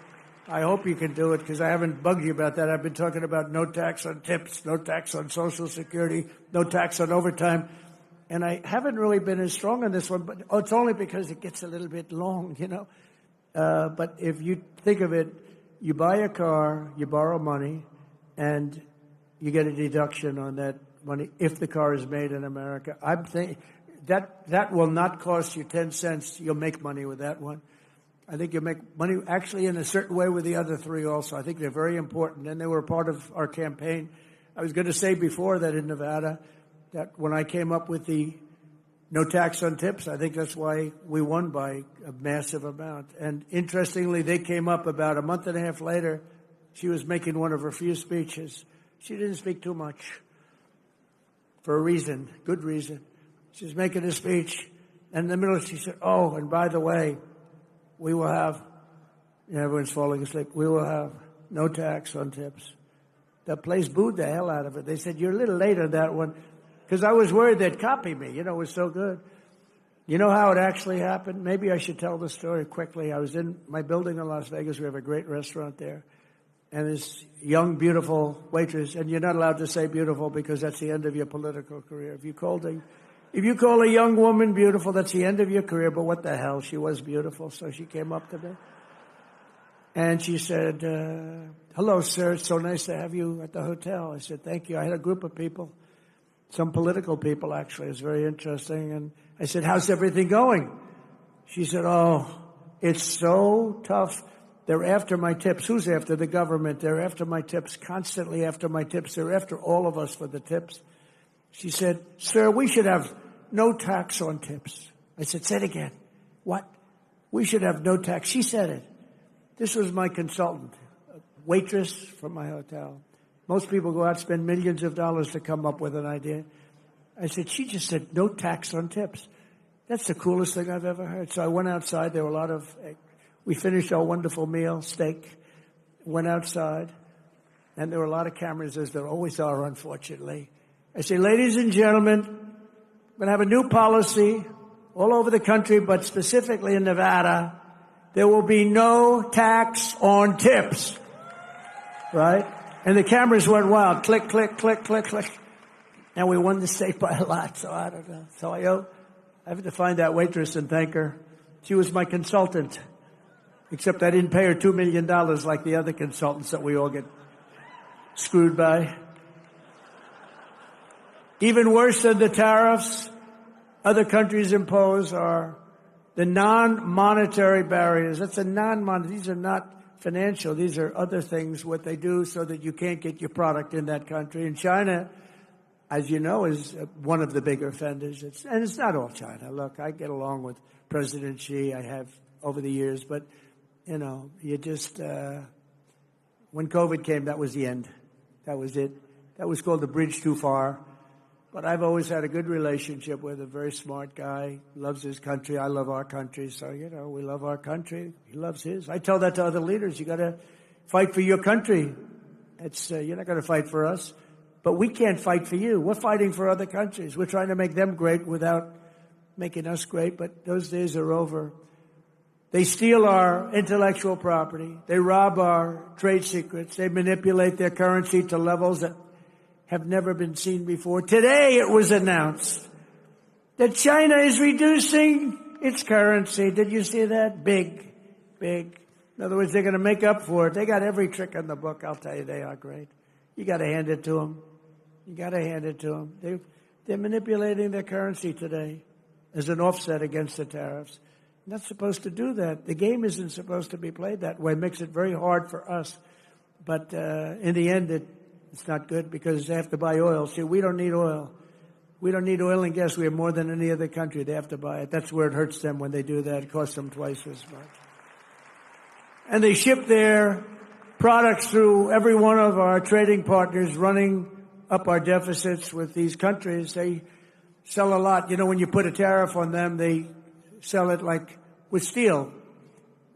I hope you can do it, because I haven't bugged you about that. I've been talking about no tax on tips, no tax on Social Security, no tax on overtime. And I haven't really been as strong on this one, but it's only because it gets a little bit long, But if you think of it, you buy a car, you borrow money, and you get a deduction on that money if the car is made in America. I'm thinking that will not cost you 10 cents. You'll make money with that one. I think you'll make money actually in a certain way with the other 3 also. I think they're very important, and they were part of our campaign. I was going to say before that in Nevada, that when I came up with the no tax on tips, I think that's why we won by a massive amount. And interestingly, they came up about a month and a half later. She was making one of her few speeches. She didn't speak too much for a reason, good reason. She was making a speech, and in the middle she said, oh, and by the way, we will have, everyone's falling asleep, we will have no tax on tips. The place booed the hell out of it. They said, you're a little late on that one. Because I was worried they'd copy me. It was so good. You know how it actually happened? Maybe I should tell the story quickly. I was in my building in Las Vegas. We have a great restaurant there. And this young, beautiful waitress, and you're not allowed to say beautiful because that's the end of your political career. If you call a young woman beautiful, that's the end of your career. But what the hell? She was beautiful. So she came up to me. And she said, hello, sir. It's so nice to have you at the hotel. I said, thank you. I had a group of people. some political people, actually. It's very interesting. And I said, how's everything going? She said, oh, it's so tough. They're after my tips. Who's after? The government. They're after my tips, constantly after my tips. They're after all of us for the tips. She said, sir, we should have no tax on tips. I said, say it again. What? We should have no tax. She said it. This was my consultant, a waitress from my hotel. Most people go out and spend millions of dollars to come up with an idea. I said, she just said no tax on tips. That's the coolest thing I've ever heard. So I went outside. There were a lot of, we finished our wonderful meal, steak, went outside, and there were a lot of cameras, as there always are, unfortunately. I say, ladies and gentlemen, we're going to have a new policy all over the country, but specifically in Nevada. There will be no tax on tips, right? And the cameras went wild. Click, click, click, click, click. And we won the state by a lot, so I don't know. So I have to find that waitress and thank her. She was my consultant, except I didn't pay her $2 million like the other consultants that we all get screwed by. Even worse than the tariffs other countries impose are the non-monetary barriers. That's a non-monetary. These are not financial. These are other things, what they do so that you can't get your product in that country. And China, as you know, is one of the big offenders. And it's not all China. Look, I get along with President Xi. I have over the years. But, you know, you just, when COVID came, that was the end. That was it. That was called the bridge too far. But I've always had a good relationship with a very smart guy, loves his country. I love our country. So, you know, we love our country. He loves his. I tell that to other leaders. You got to fight for your country. You're not going to fight for us. But we can't fight for you. We're fighting for other countries. We're trying to make them great without making us great. But those days are over. They steal our intellectual property. They rob our trade secrets. They manipulate their currency to levels that have never been seen before. Today it was announced that China is reducing its currency. Did you see that? Big, big. In other words, they're going to make up for it. They got every trick in the book. I'll tell you, they are great. You got to hand it to them. You got to hand it to them. They're manipulating their currency today as an offset against the tariffs. Not supposed to do that. The game isn't supposed to be played that way. It makes it very hard for us. But in the end, it's not good because they have to buy oil. See, we don't need oil. We don't need oil and gas. We have more than any other country. They have to buy it. That's where it hurts them when they do that. It costs them twice as much. And they ship their products through every one of our trading partners, running up our deficits with these countries. They sell a lot. You know, when you put a tariff on them, they sell it like with steel.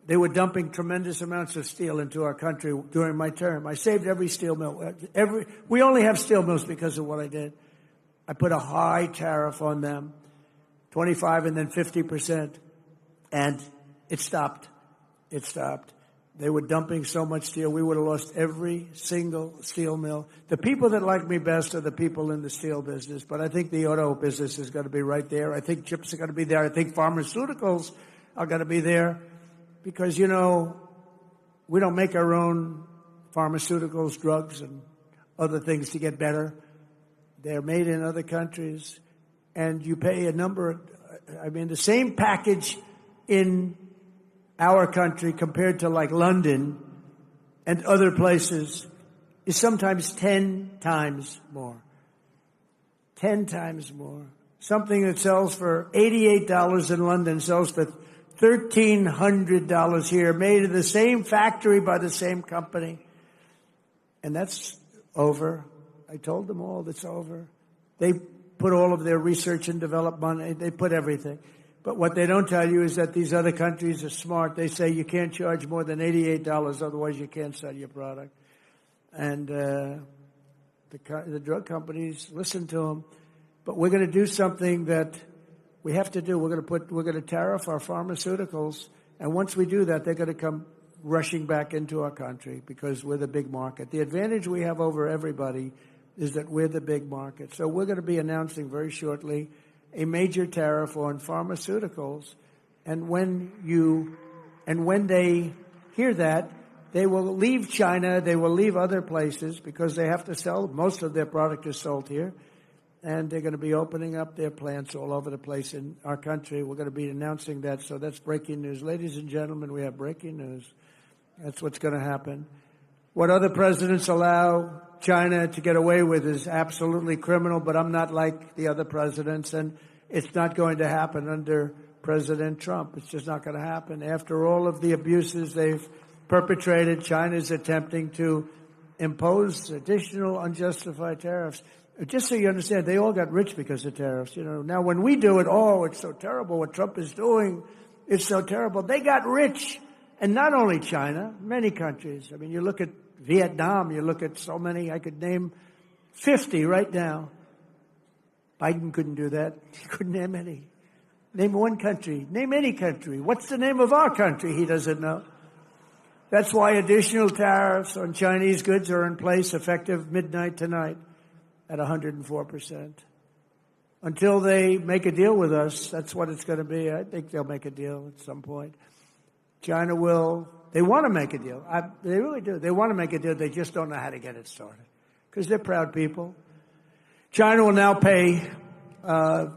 They were dumping tremendous amounts of steel into our country during my term. I saved every steel mill. We only have steel mills because of what I did. I put a high tariff on them, 25 and then 50%, and it stopped. It stopped. They were dumping so much steel, we would have lost every single steel mill. The people that like me best are the people in the steel business, but I think the auto business is going to be right there. I think chips are going to be there. I think pharmaceuticals are going to be there. Because, you know, we don't make our own pharmaceuticals, drugs, and other things to get better. They're made in other countries. And you pay the same package in our country compared to like London and other places is sometimes 10 times more. 10 times more. Something that sells for $88 in London sells for $1,300 here, made in the same factory by the same company. And that's over. I told them all that's over. They put all of their research and development, they put everything. But what they don't tell you is that these other countries are smart. They say you can't charge more than $88, otherwise you can't sell your product. And the drug companies listen to them. But we're going to do something that we have to do. We're going to tariff our pharmaceuticals, and once we do that, they're going to come rushing back into our country because we're the big market. The advantage we have over everybody is that we're the big market. So we're going to be announcing very shortly a major tariff on pharmaceuticals, and when they hear that, they will leave China, they will leave other places because they have to sell. Most of their product is sold here. and they're going to be opening up their plants all over the place in our country. We're going to be announcing that, so that's breaking news. Ladies and gentlemen, we have breaking news. That's what's going to happen. What other presidents allow China to get away with is absolutely criminal, but I'm not like the other presidents, and it's not going to happen under President Trump. It's just not going to happen. After all of the abuses they've perpetrated, China's attempting to impose additional unjustified tariffs. Just so you understand, they all got rich because of tariffs. Now when we do it, it's so terrible what Trump is doing. It's so terrible. They got rich. And not only China, many countries. I mean, you look at Vietnam, you look at so many, I could name 50 right now. Biden couldn't do that. He couldn't name any. Name one country. Name any country. What's the name of our country? He doesn't know. That's why additional tariffs on Chinese goods are in place effective midnight tonight at 104%. Until they make a deal with us, that's what it's going to be. I think they'll make a deal at some point. China will. They want to make a deal. They really do. They want to make a deal. They just don't know how to get it started because they're proud people. China will now pay a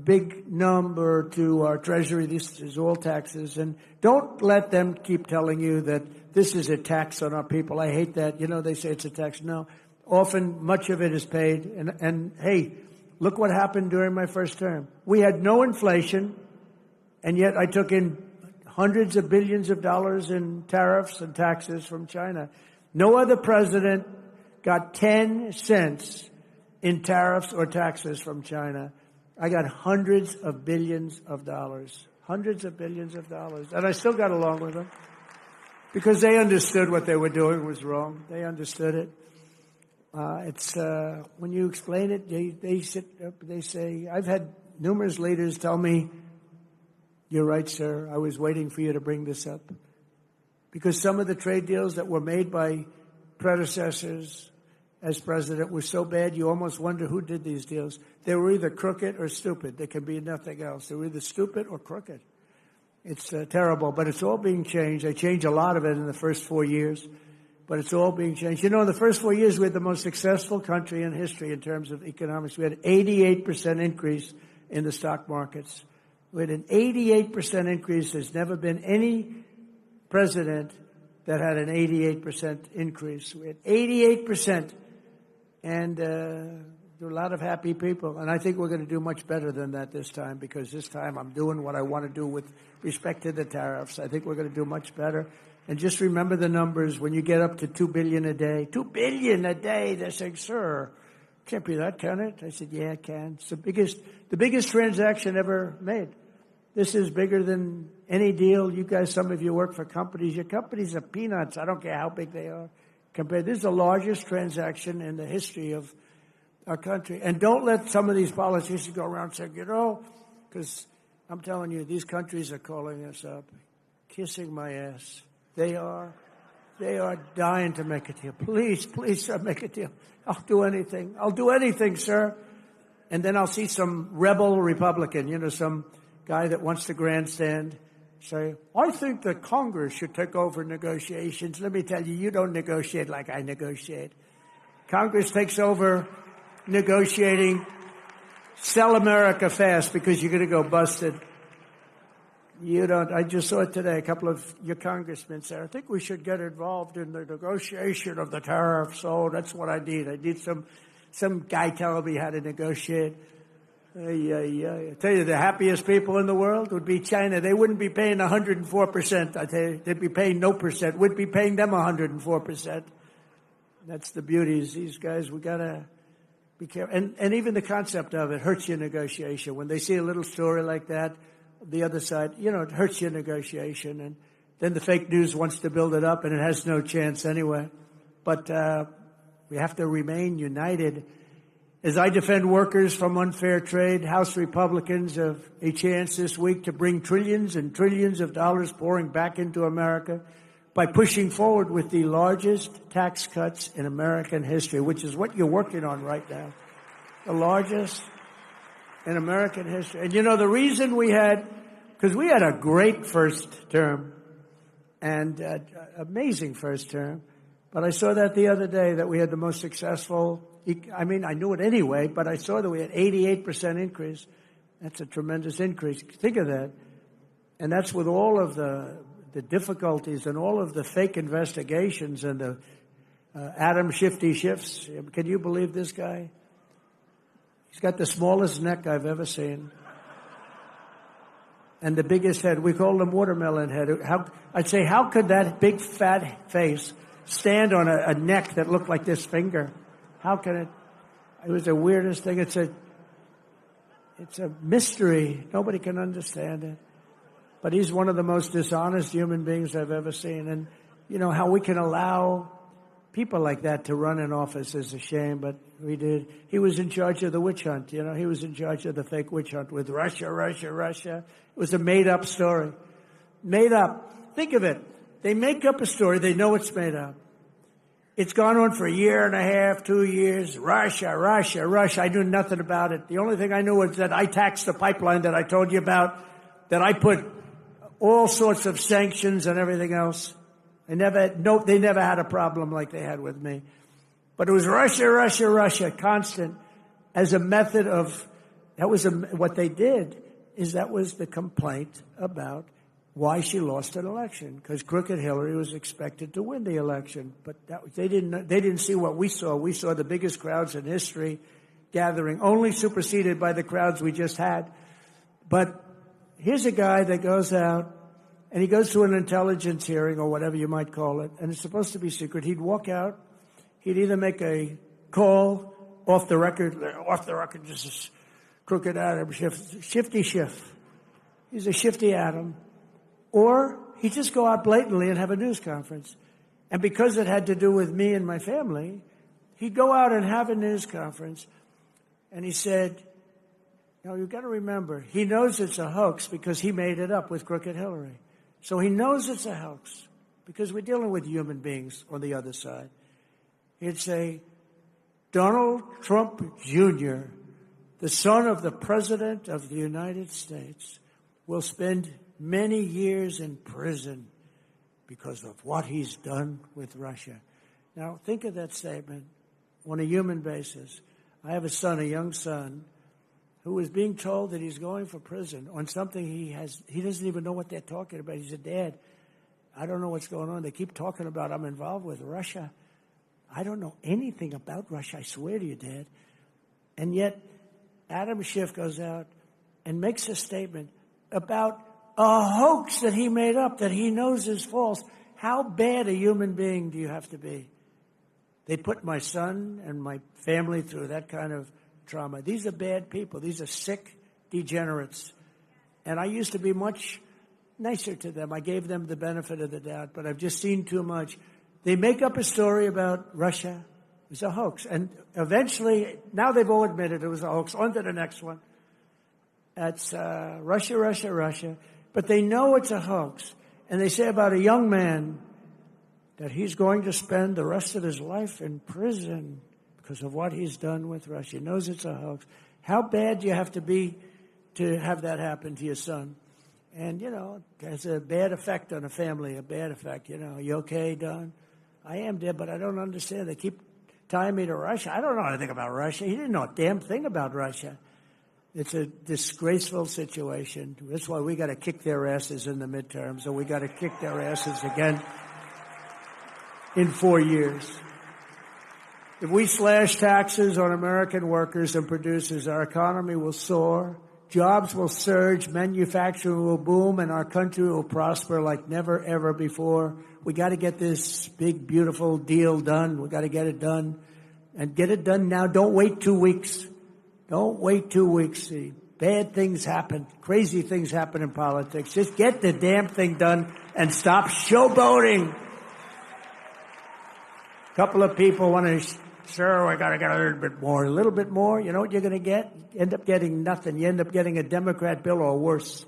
big number to our Treasury. This is all taxes. And don't let them keep telling you that this is a tax on our people. I hate that. They say it's a tax. No. Often, much of it is paid. And hey, look what happened during my first term. We had no inflation, and yet I took in hundreds of billions of dollars in tariffs and taxes from China. No other president got 10 cents in tariffs or taxes from China. I got hundreds of billions of dollars. Hundreds of billions of dollars. And I still got along with them because they understood what they were doing was wrong. They understood it. It's when you explain it, they sit up, they say, I've had numerous leaders tell me, you're right, sir, I was waiting for you to bring this up. Because some of the trade deals that were made by predecessors as president were so bad, you almost wonder who did these deals. They were either crooked or stupid. There can be nothing else. They were either stupid or crooked. It's terrible, but it's all being changed. I changed a lot of it in the first 4 years. But it's all being changed. In the first 4 years, we had the most successful country in history in terms of economics. We had an 88% increase in the stock markets. We had an 88% increase. There's never been any president that had an 88% increase. We had 88%. And there are a lot of happy people. And I think we're going to do much better than that this time, because this time I'm doing what I want to do with respect to the tariffs. I think we're going to do much better. And just remember the numbers. When you get up to $2 billion a day, $2 billion a day, they're saying, sir, can't be that, can it? I said, yeah, it can. It's the biggest transaction ever made. This is bigger than any deal. You guys, some of you work for companies. Your companies are peanuts. I don't care how big they are. This is the largest transaction in the history of our country. And don't let some of these politicians go around saying, because I'm telling you, these countries are calling us up, kissing my ass. They are dying to make a deal. Please, sir, make a deal. I'll do anything. I'll do anything, sir. And then I'll see some rebel Republican, some guy that wants to grandstand, say, I think that Congress should take over negotiations. Let me tell you, you don't negotiate like I negotiate. Congress takes over negotiating. Sell America fast because you're going to go busted. You don't. I just saw it today. A couple of your congressmen said, I think we should get involved in the negotiation of the tariffs. Oh, that's what I need. I need some guy telling me how to negotiate. I tell you, the happiest people in the world would be China. They wouldn't be paying 104%. I tell you, they'd be paying no percent. We'd be paying them 104%. That's the beauties. These guys, we got to be careful. And even the concept of it hurts your negotiation. When they see a little story like that, the other side, it hurts your negotiation. And then the fake news wants to build it up, and it has no chance anyway. But we have to remain united. As I defend workers from unfair trade, House Republicans have a chance this week to bring trillions and trillions of dollars pouring back into America by pushing forward with the largest tax cuts in American history, which is what you're working on right now. The largest in American history. And the reason because we had a great first term and amazing first term. But I saw that the other day, that we had the most successful, I mean, I knew it anyway, but I saw that we had 88% increase. That's a tremendous increase. Think of that. And that's with all of the difficulties and all of the fake investigations and the Adam Shifty Shifts. Can you believe this guy? He's got the smallest neck I've ever seen. And the biggest head. We call him watermelon head. I'd say, how could that big fat face stand on a neck that looked like this finger? How can it? It was the weirdest thing. It's a mystery. Nobody can understand it. But he's one of the most dishonest human beings I've ever seen. And, you know, how we can allow people like that to run an office is a shame, but we did. He was in charge of the witch hunt, you know. He was in charge of the fake witch hunt with Russia. It was a made-up story. Made up. Think of it. They make up a story. They know it's made up. It's gone on for a year and a half, 2 years. Russia. I knew nothing about it. The only thing I knew was that I taxed the pipeline that I told you about, that I put all sorts of sanctions and everything else. They never had a problem like they had with me. But it was Russia, constant, as a method of, what they did is that was the complaint about why she lost an election, because crooked Hillary was expected to win the election. But they didn't see what we saw. We saw the biggest crowds in history gathering, only superseded by the crowds we just had. But here's a guy that goes out, and he goes to an intelligence hearing or whatever you might call it, and it's supposed to be secret. He'd walk out. He'd either make a call off the record, just a crooked Adam, shifty Schiff. He's a shifty Adam. Or he'd just go out blatantly and have a news conference. And because it had to do with me and my family, he'd go out and have a news conference. And he said, you've got to remember, he knows it's a hoax because he made it up with crooked Hillary. So he knows it's a hoax because we're dealing with human beings on the other side. He'd say, Donald Trump Jr., the son of the President of the United States, will spend many years in prison because of what he's done with Russia. Now, think of that statement on a human basis. I have a young son, who is being told that he's going for prison on something he doesn't even know what they're talking about. He said, Dad, I don't know what's going on. They keep talking about I'm involved with Russia. I don't know anything about Russia, I swear to you, Dad. And yet, Adam Schiff goes out and makes a statement about a hoax that he made up, that he knows is false. How bad a human being do you have to be? They put my son and my family through that kind of trauma. These are bad people. These are sick degenerates. And I used to be much nicer to them. I gave them the benefit of the doubt, but I've just seen too much. They make up a story about Russia. It's a hoax. And eventually, now they've all admitted it was a hoax. On to the next one. That's Russia. But they know it's a hoax. And they say about a young man that he's going to spend the rest of his life in prison because of what he's done with Russia. He knows it's a hoax. How bad do you have to be to have that happen to your son? And, it has a bad effect on a family, a bad effect. You okay, Don? I am, Dad, but I don't understand. They keep tying me to Russia. I don't know anything about Russia. He didn't know a damn thing about Russia. It's a disgraceful situation. That's why we got to kick their asses in the midterms, or we got to kick their asses again in 4 years. If we slash taxes on American workers and producers, our economy will soar, jobs will surge, manufacturing will boom, and our country will prosper like never, ever before. We got to get this big, beautiful deal done. We got to get it done. And get it done now. Don't wait 2 weeks. Don't wait 2 weeks. See, bad things happen. Crazy things happen in politics. Just get the damn thing done and stop showboating. A couple of people want to, sir, I got to get a little bit more. A little bit more. You know what you're going to get? You end up getting nothing. You end up getting a Democrat bill or worse.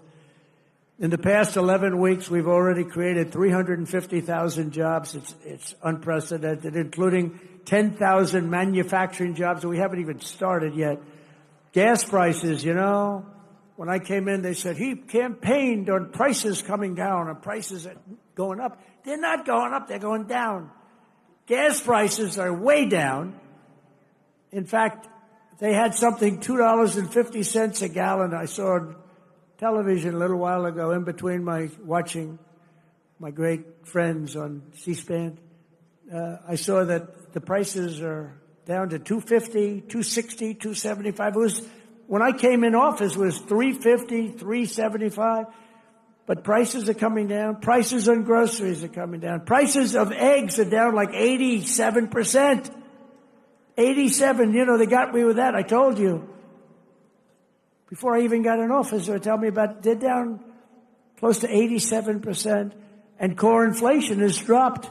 In the past 11 weeks, we've already created 350,000 jobs. It's unprecedented, including 10,000 manufacturing jobs that we haven't even started yet. Gas prices, when I came in, they said he campaigned on prices coming down and prices going up. They're not going up, they're going down. Gas prices are way down. In fact, they had something $2.50 a gallon. I saw on television a little while ago in between watching my great friends on C-SPAN. I saw that the prices are down to $2.50, $2.60, $2.75. When I came in office, it was $3.50, $3.75. But prices are coming down. Prices on groceries are coming down. Prices of eggs are down like 87%. 87, they got me with that. I told you. Before I even got in office, they were telling me they're down close to 87%. And core inflation has dropped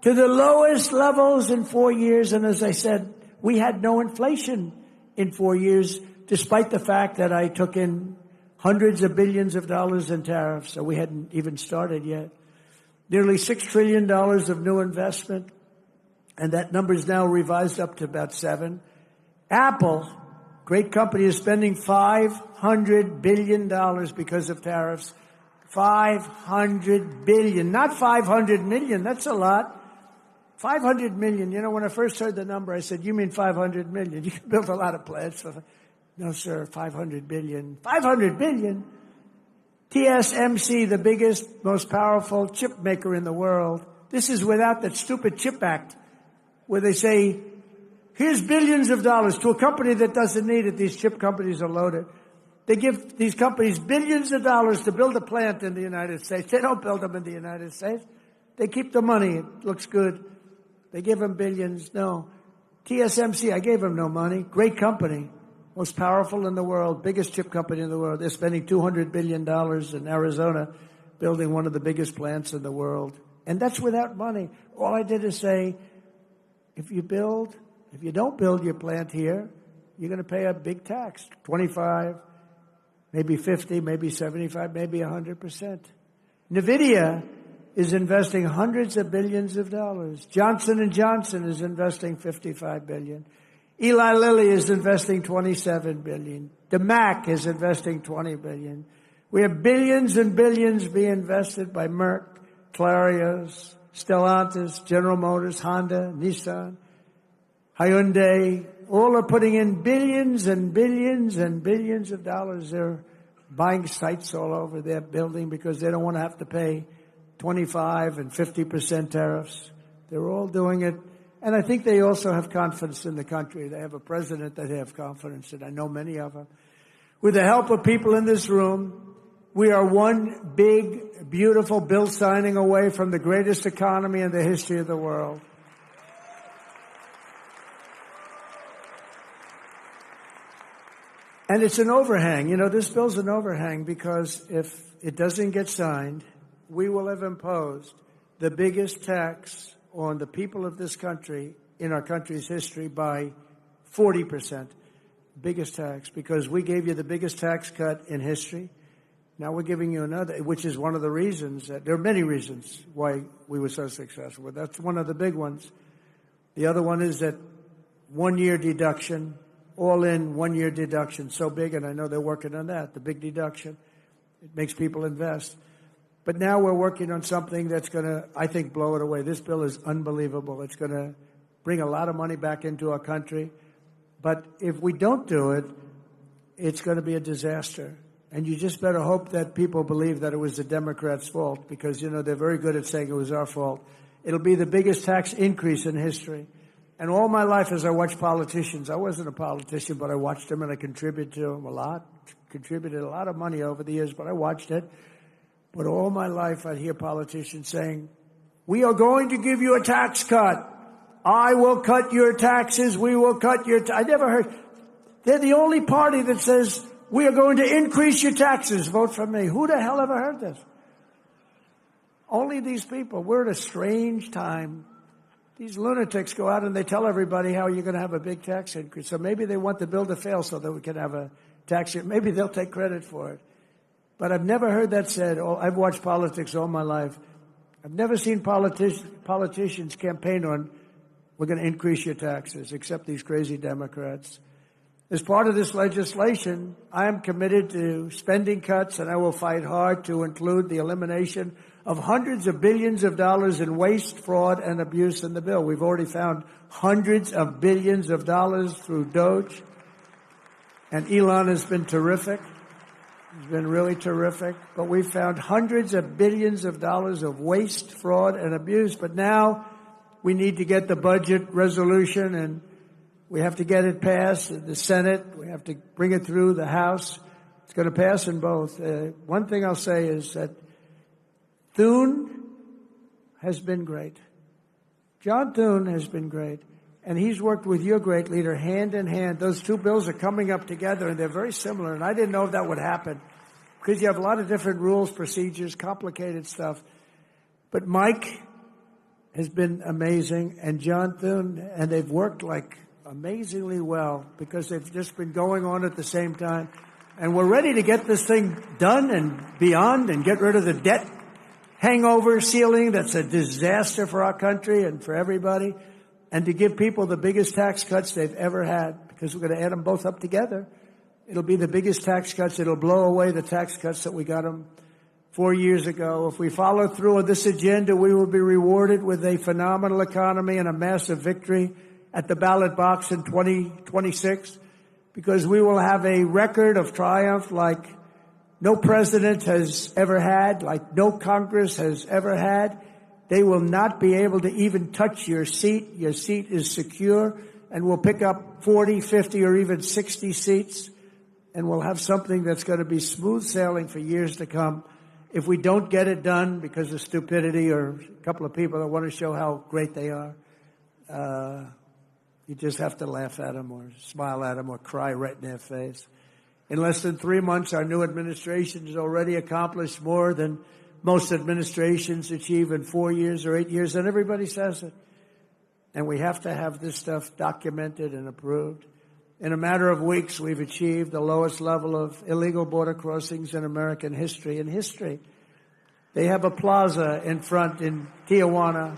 to the lowest levels in 4 years. And as I said, we had no inflation in 4 years, despite the fact that I took in hundreds of billions of dollars in tariffs, so we hadn't even started yet. Nearly $6 trillion of new investment, and that number is now revised up to about 7. Apple, great company, is spending $500 billion because of tariffs. $500 billion, not 500 million. That's a lot. 500 million. When I first heard the number, I said, "You mean 500 million? You can build a lot of plants for." No, sir, 500 billion. 500 billion? TSMC, the biggest, most powerful chip maker in the world. This is without that stupid CHIP Act, where they say, here's billions of dollars to a company that doesn't need it. These chip companies are loaded. They give these companies billions of dollars to build a plant in the United States. They don't build them in the United States. They keep the money. It looks good. They give them billions. No. TSMC, I gave them no money. Great company. Most powerful in the world, biggest chip company in the world. They're spending $200 billion in Arizona building one of the biggest plants in the world. And that's without money. All I did is say, if you don't build your plant here, you're going to pay a big tax, 25, maybe 50, maybe 75, maybe 100%. NVIDIA is investing hundreds of billions of dollars. Johnson & Johnson is investing $55 billion. Eli Lilly is investing $27 billion. The Mac is investing $20 billion. We have billions and billions being invested by Merck, Clarios, Stellantis, General Motors, Honda, Nissan, Hyundai. All are putting in billions and billions and billions of dollars. They're buying sites all over their building because they don't want to have to pay 25 and 50% tariffs. They're all doing it. And I think they also have confidence in the country. They have a president that they have confidence in. I know many of them. With the help of people in this room, we are one big, beautiful bill signing away from the greatest economy in the history of the world. And it's an overhang. This bill's an overhang because if it doesn't get signed, we will have imposed the biggest tax on the people of this country in our country's history by 40%. Biggest tax, because we gave you the biggest tax cut in history. Now we're giving you another, which is one of the reasons that there are many reasons why we were so successful. But that's one of the big ones. The other one is that 1 year deduction, all in 1 year deduction, so big, and I know they're working on that, the big deduction. It makes people invest. But now we're working on something that's going to, I think, blow it away. This bill is unbelievable. It's going to bring a lot of money back into our country. But if we don't do it, it's going to be a disaster. And you just better hope that people believe that it was the Democrats' fault because, they're very good at saying it was our fault. It'll be the biggest tax increase in history. And all my life as I watched politicians, I wasn't a politician, but I watched them and I contributed to them a lot. Contributed a lot of money over the years, but I watched it. But all my life, I'd hear politicians saying, we are going to give you a tax cut. I will cut your taxes. We will cut your I never heard. They're the only party that says, we are going to increase your taxes. Vote for me. Who the hell ever heard this? Only these people. We're at a strange time. These lunatics go out and they tell everybody how you're going to have a big tax increase. So maybe they want the bill to fail so that we can have a tax increase. Maybe they'll take credit for it. But I've never heard that said. I've watched politics all my life. I've never seen politicians campaign on, we're going to increase your taxes, except these crazy Democrats. As part of this legislation, I am committed to spending cuts, and I will fight hard to include the elimination of hundreds of billions of dollars in waste, fraud, and abuse in the bill. We've already found hundreds of billions of dollars through Doge. And Elon has been terrific. He's been really terrific. But we've found hundreds of billions of dollars of waste, fraud, and abuse. But now we need to get the budget resolution, and we have to get it passed in the Senate. We have to bring it through the House. It's going to pass in both. One thing I'll say is that Thune has been great. John Thune has been great. And he's worked with your great leader hand in hand. Those two bills are coming up together, and they're very similar. And I didn't know if that would happen because you have a lot of different rules, procedures, complicated stuff. But Mike has been amazing, and John Thune, and they've worked like amazingly well because they've just been going on at the same time. And we're ready to get this thing done and beyond and get rid of the debt hangover ceiling that's a disaster for our country and for everybody, and to give people the biggest tax cuts they've ever had, because we're going to add them both up together. It'll be the biggest tax cuts. It'll blow away the tax cuts that we got them 4 years ago. If we follow through on this agenda, we will be rewarded with a phenomenal economy and a massive victory at the ballot box in 2026, because we will have a record of triumph like no president has ever had, like no Congress has ever had. They will not be able to even touch your seat. Your seat is secure, and we'll pick up 40, 50, or even 60 seats, and we'll have something that's going to be smooth sailing for years to come. If we don't get it done because of stupidity or a couple of people that want to show how great they are, you just have to laugh at them or smile at them or cry right in their face. In less than 3 months, our new administration has already accomplished more than most administrations achieve in 4 years or 8 years, and everybody says it. And we have to have this stuff documented and approved. In a matter of weeks, we've achieved the lowest level of illegal border crossings in American history. They have a plaza in front in Tijuana,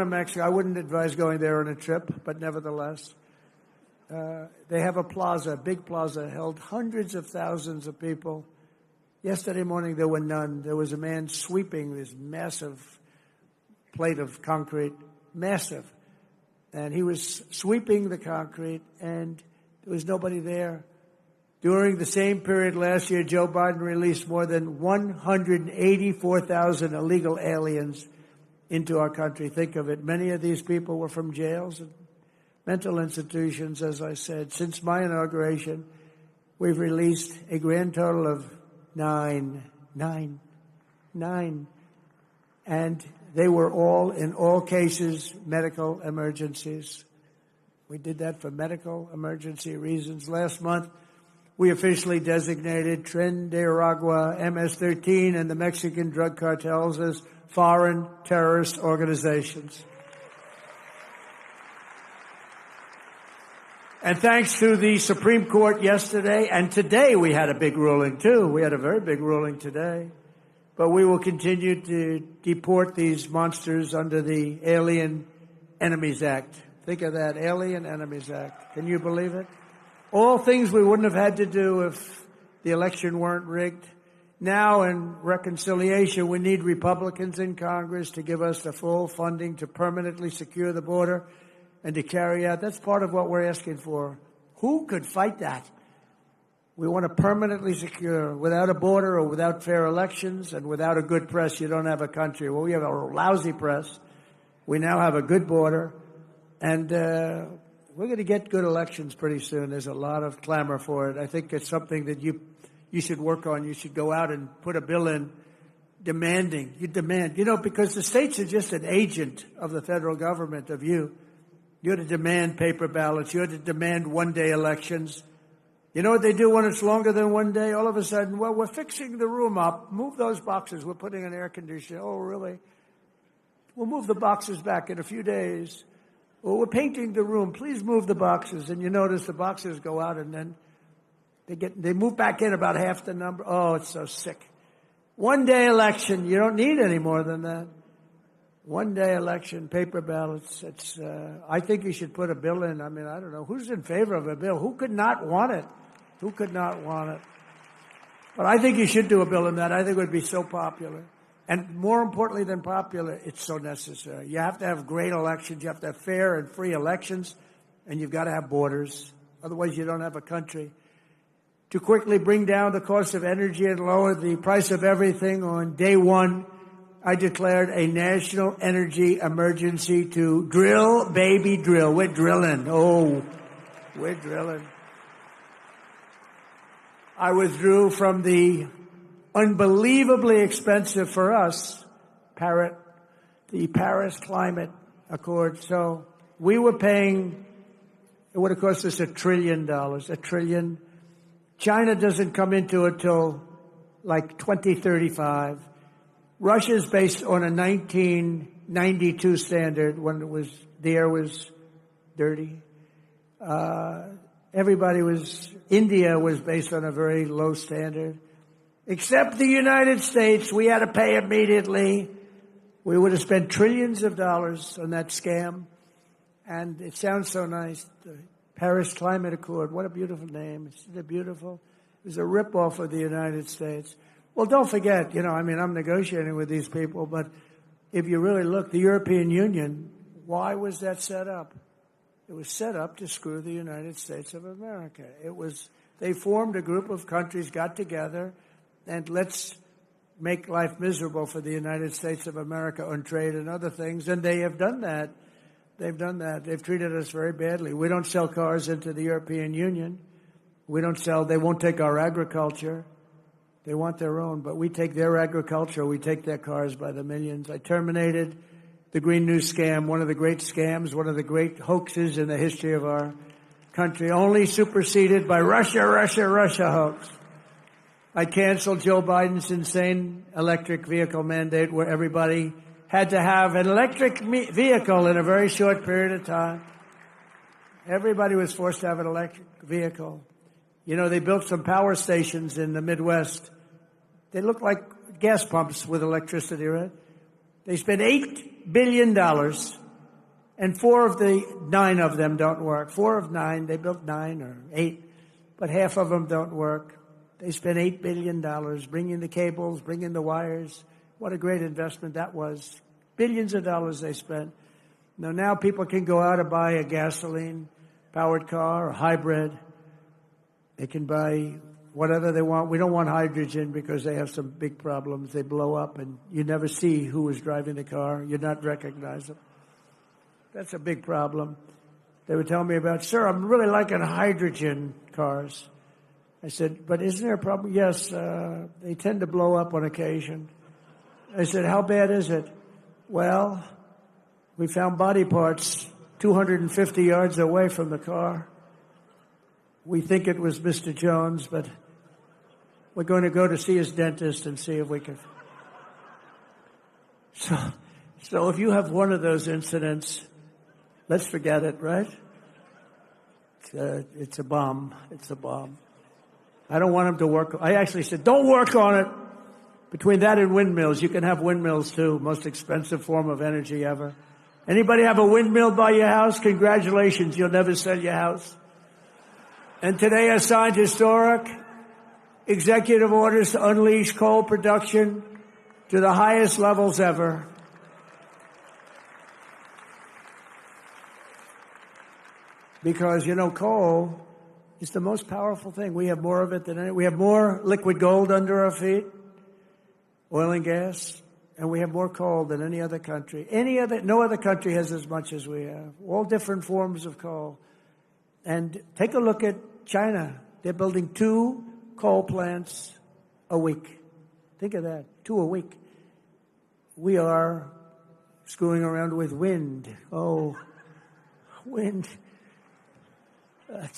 Mexico. I wouldn't advise going there on a trip, but nevertheless. They have a plaza, a big plaza, held hundreds of thousands of people. Yesterday morning, there were none. There was a man sweeping this massive plate of concrete, massive. And he was sweeping the concrete, and there was nobody there. During the same period last year, Joe Biden released more than 184,000 illegal aliens into our country. Think of it. Many of these people were from jails and mental institutions, as I said. Since my inauguration, we've released a grand total of nine. And they were all, in all cases, medical emergencies. We did that for medical emergency reasons. Last month, we officially designated Tren de Aragua, MS-13, and the Mexican drug cartels as foreign terrorist organizations. And thanks to the Supreme Court yesterday, and today we had a big ruling too. We had a very big ruling today. But we will continue to deport these monsters under the Alien Enemies Act. Think of that, Alien Enemies Act. Can you believe it? All things we wouldn't have had to do if the election weren't rigged. Now, in reconciliation, we need Republicans in Congress to give us the full funding to permanently secure the border and to carry out. That's part of what we're asking for. Who could fight that? We want to permanently secure. Without a border or without fair elections and without a good press, you don't have a country. Well, we have a lousy press. We now have a good border. And we're going to get good elections pretty soon. There's a lot of clamor for it. I think it's something that you should work on. You should go out and put a bill in demanding. You demand. Because the states are just an agent of the federal government, of you. You're to demand paper ballots. You're to demand one-day elections. You know what they do when it's longer than one day? All of a sudden, well, we're fixing the room up. Move those boxes. We're putting an air conditioner. Oh, really? We'll move the boxes back in a few days. Well, we're painting the room. Please move the boxes. And you notice the boxes go out, and then they move back in about half the number. Oh, it's so sick. One-day election. You don't need any more than that. One-day election, paper ballots. I think you should put a bill in. I mean, I don't know. Who's in favor of a bill? Who could not want it? Who could not want it? But I think you should do a bill on that. I think it would be so popular. And more importantly than popular, it's so necessary. You have to have great elections. You have to have fair and free elections. And you've got to have borders. Otherwise, you don't have a country. To quickly bring down the cost of energy and lower the price of everything, on day one, I declared a national energy emergency to drill, baby, drill. We're drilling. Oh, we're drilling. I withdrew from the unbelievably expensive for us, the Paris Climate Accord. So we were paying, it would have cost us $1 trillion, $1 trillion. China doesn't come into it till like 2035. Russia's based on a 1992 standard when the air was dirty. India was based on a very low standard. Except the United States, we had to pay immediately. We would have spent trillions of dollars on that scam. And it sounds so nice. The Paris Climate Accord, what a beautiful name. Isn't it beautiful? It was a ripoff of the United States. Well, don't forget, I'm negotiating with these people, but if you really look, the European Union, why was that set up? It was set up to screw the United States of America. They formed a group of countries, got together, and let's make life miserable for the United States of America on trade and other things, and they have done that. They've done that. They've treated us very badly. We don't sell cars into the European Union. They won't take our agriculture. They want their own, but we take their agriculture, we take their cars by the millions. I terminated the Green New scam, one of the great scams, one of the great hoaxes in the history of our country, only superseded by Russia hoax. I canceled Joe Biden's insane electric vehicle mandate where everybody had to have an electric vehicle in a very short period of time. Everybody was forced to have an electric vehicle. They built some power stations in the Midwest. They look like gas pumps with electricity, right? They spent $8 billion, and 4 of the 9 of them don't work. 4 of 9, they built 9 or 8, but half of them don't work. They spent $8 billion bringing the cables, bringing the wires. What a great investment that was. Billions of dollars they spent. Now people can go out and buy a gasoline-powered car or hybrid. They can buy whatever they want. We don't want hydrogen because they have some big problems. They blow up, and you never see who is driving the car. You're not recognizable. That's a big problem. They were telling me about, sir, I'm really liking hydrogen cars. I said, but isn't there a problem? Yes, they tend to blow up on occasion. I said, how bad is it? Well, we found body parts 250 yards away from the car. We think it was Mr. Jones, but we're going to go to see his dentist and see if we can. So if you have one of those incidents, let's forget it, right? It's a bomb. It's a bomb. I don't want him to work. I actually said, don't work on it. Between that and windmills, you can have windmills too. Most expensive form of energy ever. Anybody have a windmill by your house? Congratulations, you'll never sell your house. And today I signed historic executive orders to unleash coal production to the highest levels ever. Because, coal is the most powerful thing. We have more of it than any. We have more liquid gold under our feet, oil and gas, and we have more coal than any other country. No other country has as much as we have. All different forms of coal. And take a look at China. They're building 2 coal plants a week. Think of that, 2 a week. We are screwing around with wind. Oh, wind.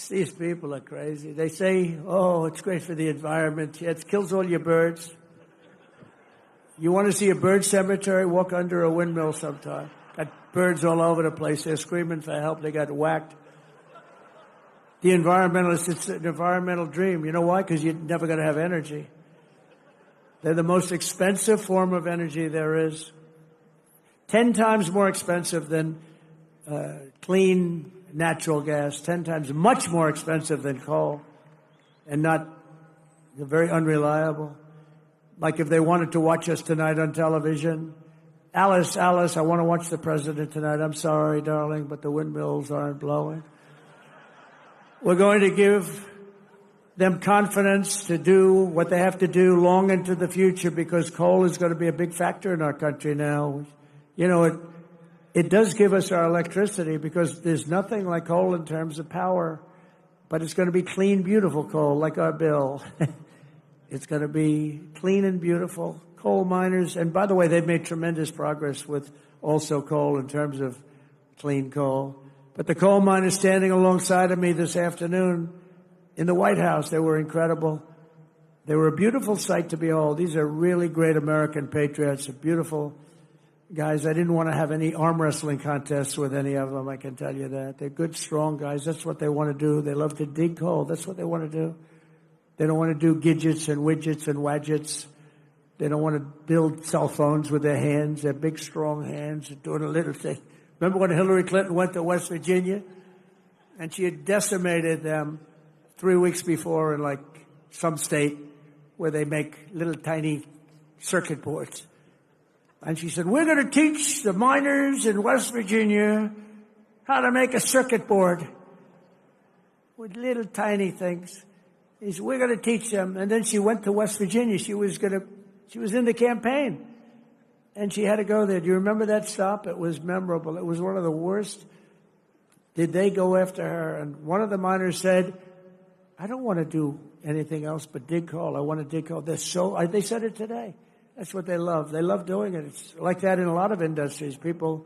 These people are crazy. They say, oh, it's great for the environment. Yeah, it kills all your birds. You want to see a bird cemetery? Walk under a windmill sometime. Got birds all over the place. They're screaming for help. They got whacked. The environmentalists, it's an environmental dream. You know why? Because you're never going to have energy. They're the most expensive form of energy there is. 10 times more expensive than clean natural gas. 10 times much more expensive than coal. And not They're very unreliable. Like if they wanted to watch us tonight on television, Alice, I want to watch the president tonight. I'm sorry, darling, but the windmills aren't blowing. We're going to give them confidence to do what they have to do long into the future, because coal is going to be a big factor in our country now. You know, it does give us our electricity, because there's nothing like coal in terms of power, but it's going to be clean, beautiful coal, like our bill. It's going to be clean and beautiful. Coal miners, and by the way, they've made tremendous progress with also coal in terms of clean coal. But the coal miners standing alongside of me this afternoon in the White House, they were incredible. They were a beautiful sight to behold. These are really great American patriots, beautiful guys. I didn't want to have any arm wrestling contests with any of them, I can tell you that. They're good, strong guys. That's what they want to do. They love to dig coal. That's what they want to do. They don't want to do gadgets and widgets and wadgets. They don't want to build cell phones with their hands. They're big, strong hands, doing a little thing. Remember when Hillary Clinton went to West Virginia? And she had decimated them 3 weeks before in like some state where they make little tiny circuit boards. And she said, we're going to teach the miners in West Virginia how to make a circuit board with little tiny things. He said, we're going to teach them. And then she went to West Virginia. She was in the campaign. And she had to go there. Do you remember that stop? It was memorable. It was one of the worst. Did they go after her? And one of the miners said, I don't want to do anything else but dig coal. I want to dig coal. They said it today. That's what they love. They love doing it. It's like that in a lot of industries. People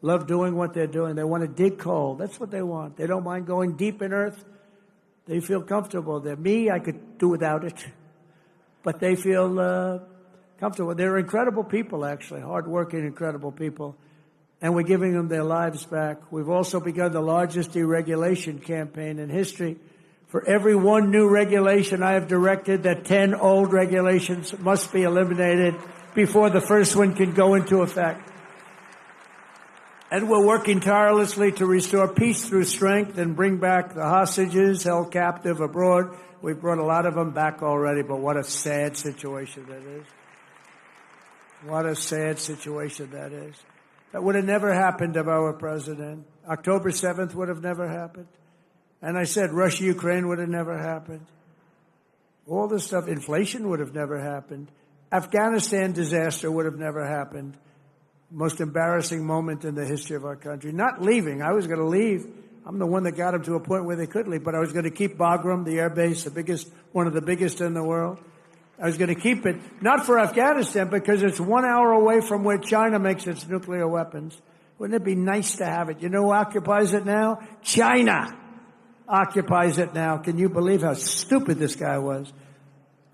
love doing what they're doing. They want to dig coal. That's what they want. They don't mind going deep in earth. They feel comfortable. I could do without it. But they feel comfortable. They're incredible people, actually, hardworking, incredible people. And we're giving them their lives back. We've also begun the largest deregulation campaign in history. For every one new regulation, I have directed that 10 old regulations must be eliminated before the first one can go into effect. And we're working tirelessly to restore peace through strength and bring back the hostages held captive abroad. We've brought a lot of them back already, but what a sad situation that is. What a sad situation that is. That would have never happened of our president. October 7th would have never happened. And I said Russia-Ukraine would have never happened. All this stuff, inflation would have never happened. Afghanistan disaster would have never happened. Most embarrassing moment in the history of our country. Not leaving. I was going to leave. I'm the one that got them to a point where they could leave. But I was going to keep Bagram, the air base, one of the biggest in the world. I was going to keep it, not for Afghanistan, because it's 1 hour away from where China makes its nuclear weapons. Wouldn't it be nice to have it? You know who occupies it now? China occupies it now. Can you believe how stupid this guy was?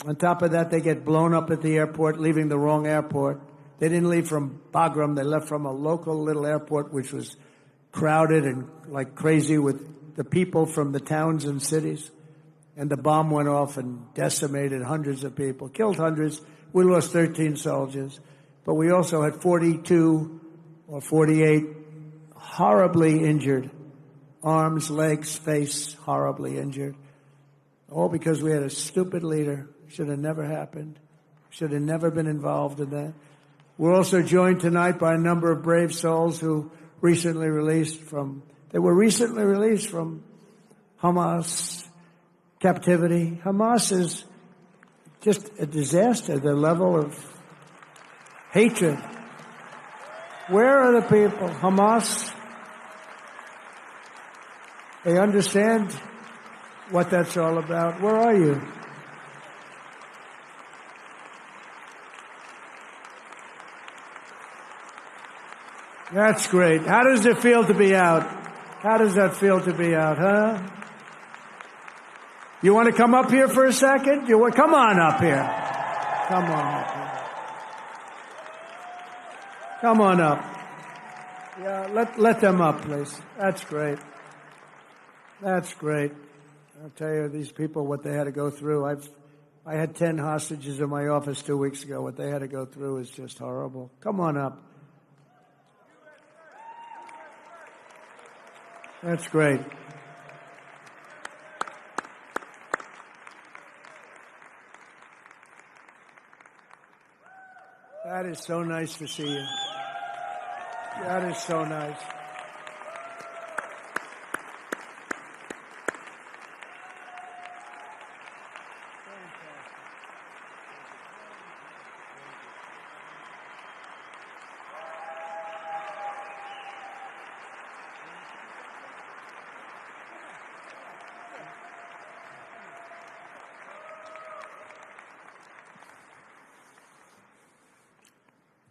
On top of that, they get blown up at the airport, leaving the wrong airport. They didn't leave from Bagram. They left from a local little airport, which was crowded and like crazy with the people from the towns and cities. And the bomb went off and decimated hundreds of people, killed hundreds. We lost 13 soldiers. But we also had 42 or 48 horribly injured. Arms, legs, face, horribly injured. All because we had a stupid leader. Should have never happened. Should have never been involved in that. We're also joined tonight by a number of brave souls who were recently released from Hamas captivity. Hamas is just a disaster, the level of hatred. Where are the people? Hamas, they understand what that's all about. Where are you? That's great. How does it feel to be out? How does that feel to be out, huh? You want to come up here for a second? Come on up here. Come on up here. Come on up. Yeah, let them up, please. That's great. That's great. I'll tell you, these people, what they had to go through. I had 10 hostages in my office 2 weeks ago. What they had to go through is just horrible. Come on up. That's great. That is so nice to see you. That is so nice.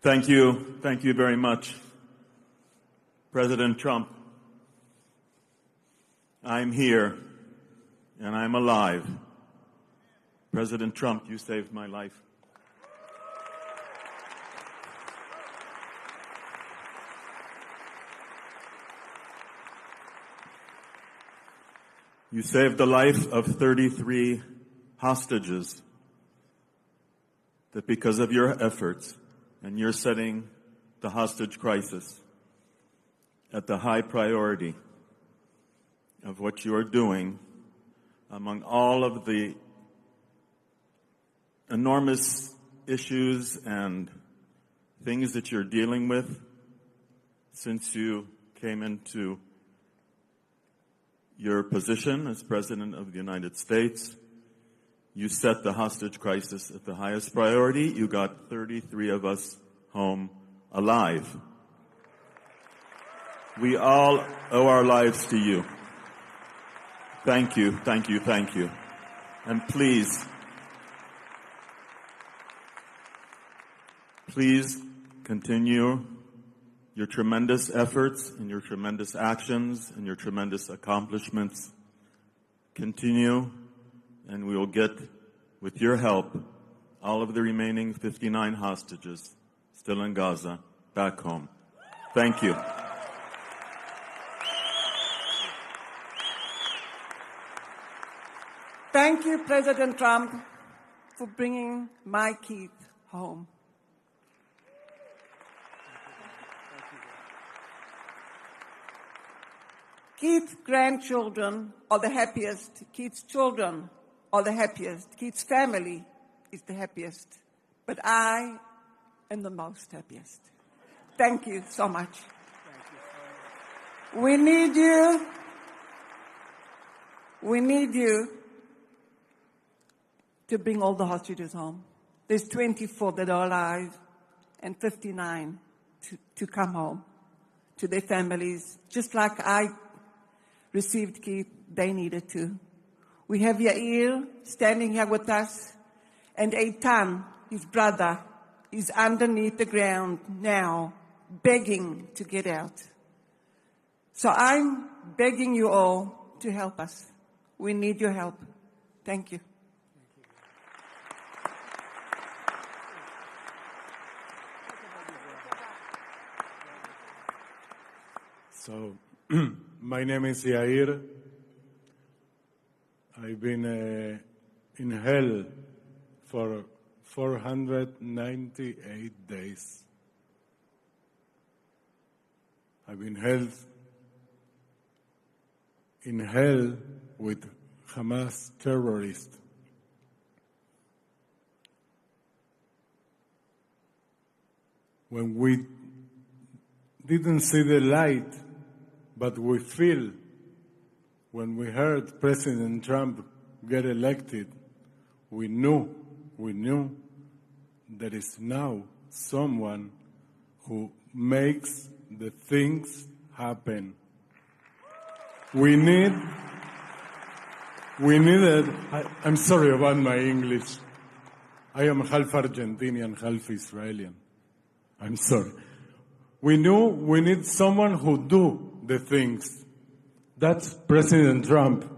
Thank you. Thank you very much, President Trump. I'm here, and I'm alive. President Trump, you saved my life. You saved the life of 33 hostages that because of your efforts, and you're setting the hostage crisis at the high priority of what you are doing among all of the enormous issues and things that you're dealing with since you came into your position as President of the United States. You set the hostage crisis at the highest priority. You got 33 of us home alive. We all owe our lives to you. Thank you, thank you, thank you. And please continue your tremendous efforts and your tremendous actions and your tremendous accomplishments. Continue, and we will get, with your help, all of the remaining 59 hostages still in Gaza back home. Thank you. Thank you, President Trump, for bringing my Keith home. Keith's grandchildren are the happiest. Keith's children are the happiest. Keith's family is the happiest. But I am the most happiest. Thank you so much. We need you. We need you to bring all the hostages home. There's 24 that are alive and 59 to come home to their families. Just like I received Keith, they needed to. We have Yair standing here with us, and Eitan, his brother, is underneath the ground now, begging to get out. So I'm begging you all to help us. We need your help. Thank you. So, my name is Yair. I've been in hell for 498 days. I've been held in hell with Hamas terrorists. When we didn't see the light, but we feel when we heard President Trump get elected, we knew there is now someone who makes the things happen. I'm sorry about my English. I am half Argentinian, half Israeli. I'm sorry. We knew we need someone who do the things. That's President Trump.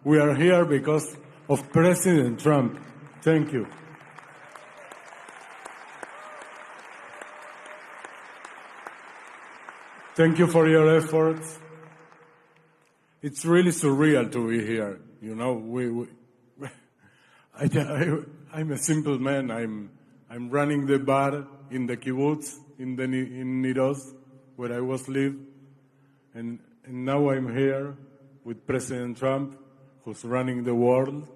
We are here because of President Trump. Thank you. Thank you for your efforts. It's really surreal to be here. You know, I'm a simple man. I'm running the bar in the kibbutz in Niroz, where I was live, and now I'm here with President Trump, who's running the world.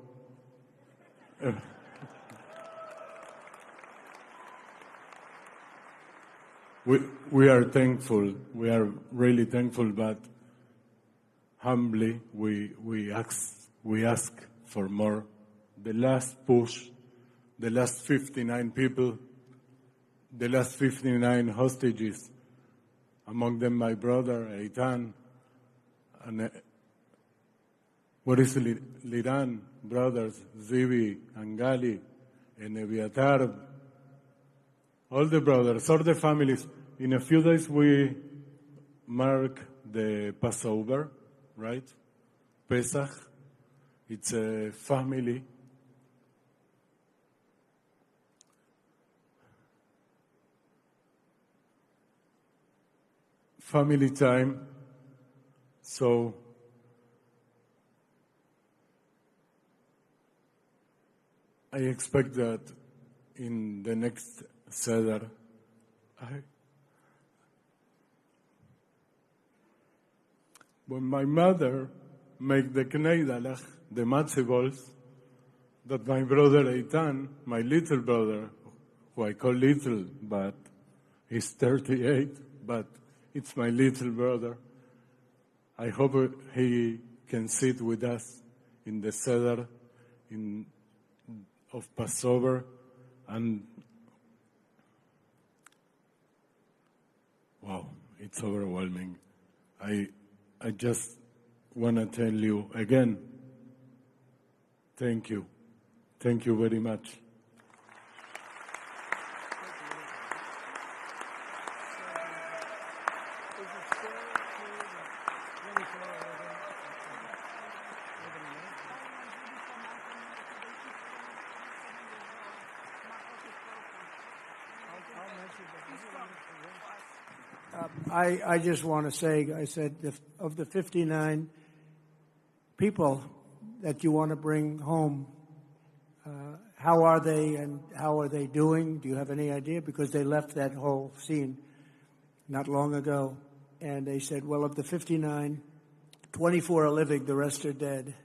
we are thankful. We are really thankful, but humbly we ask for more. The last push, the last 59 people, the last 59 hostages, among them my brother Eitan, and what is Liran brothers, Zivi and Gali, and Eviatar, all the brothers, all the families. In a few days we mark the Passover, right? Pesach. It's a family time. So I expect that in the next Seder, when my mother make the kneidalach, the matzah balls, that my brother Eitan, my little brother, who I call little, but he's 38, but it's my little brother. I hope he can sit with us in the Seder of Passover, and wow, it's overwhelming. I just want to tell you again, thank you. Thank you very much. I just want to say, I said, of the 59 people that you want to bring home, how are they and how are they doing? Do you have any idea? Because they left that whole scene not long ago. And they said, well, of the 59, 24 are living, the rest are dead.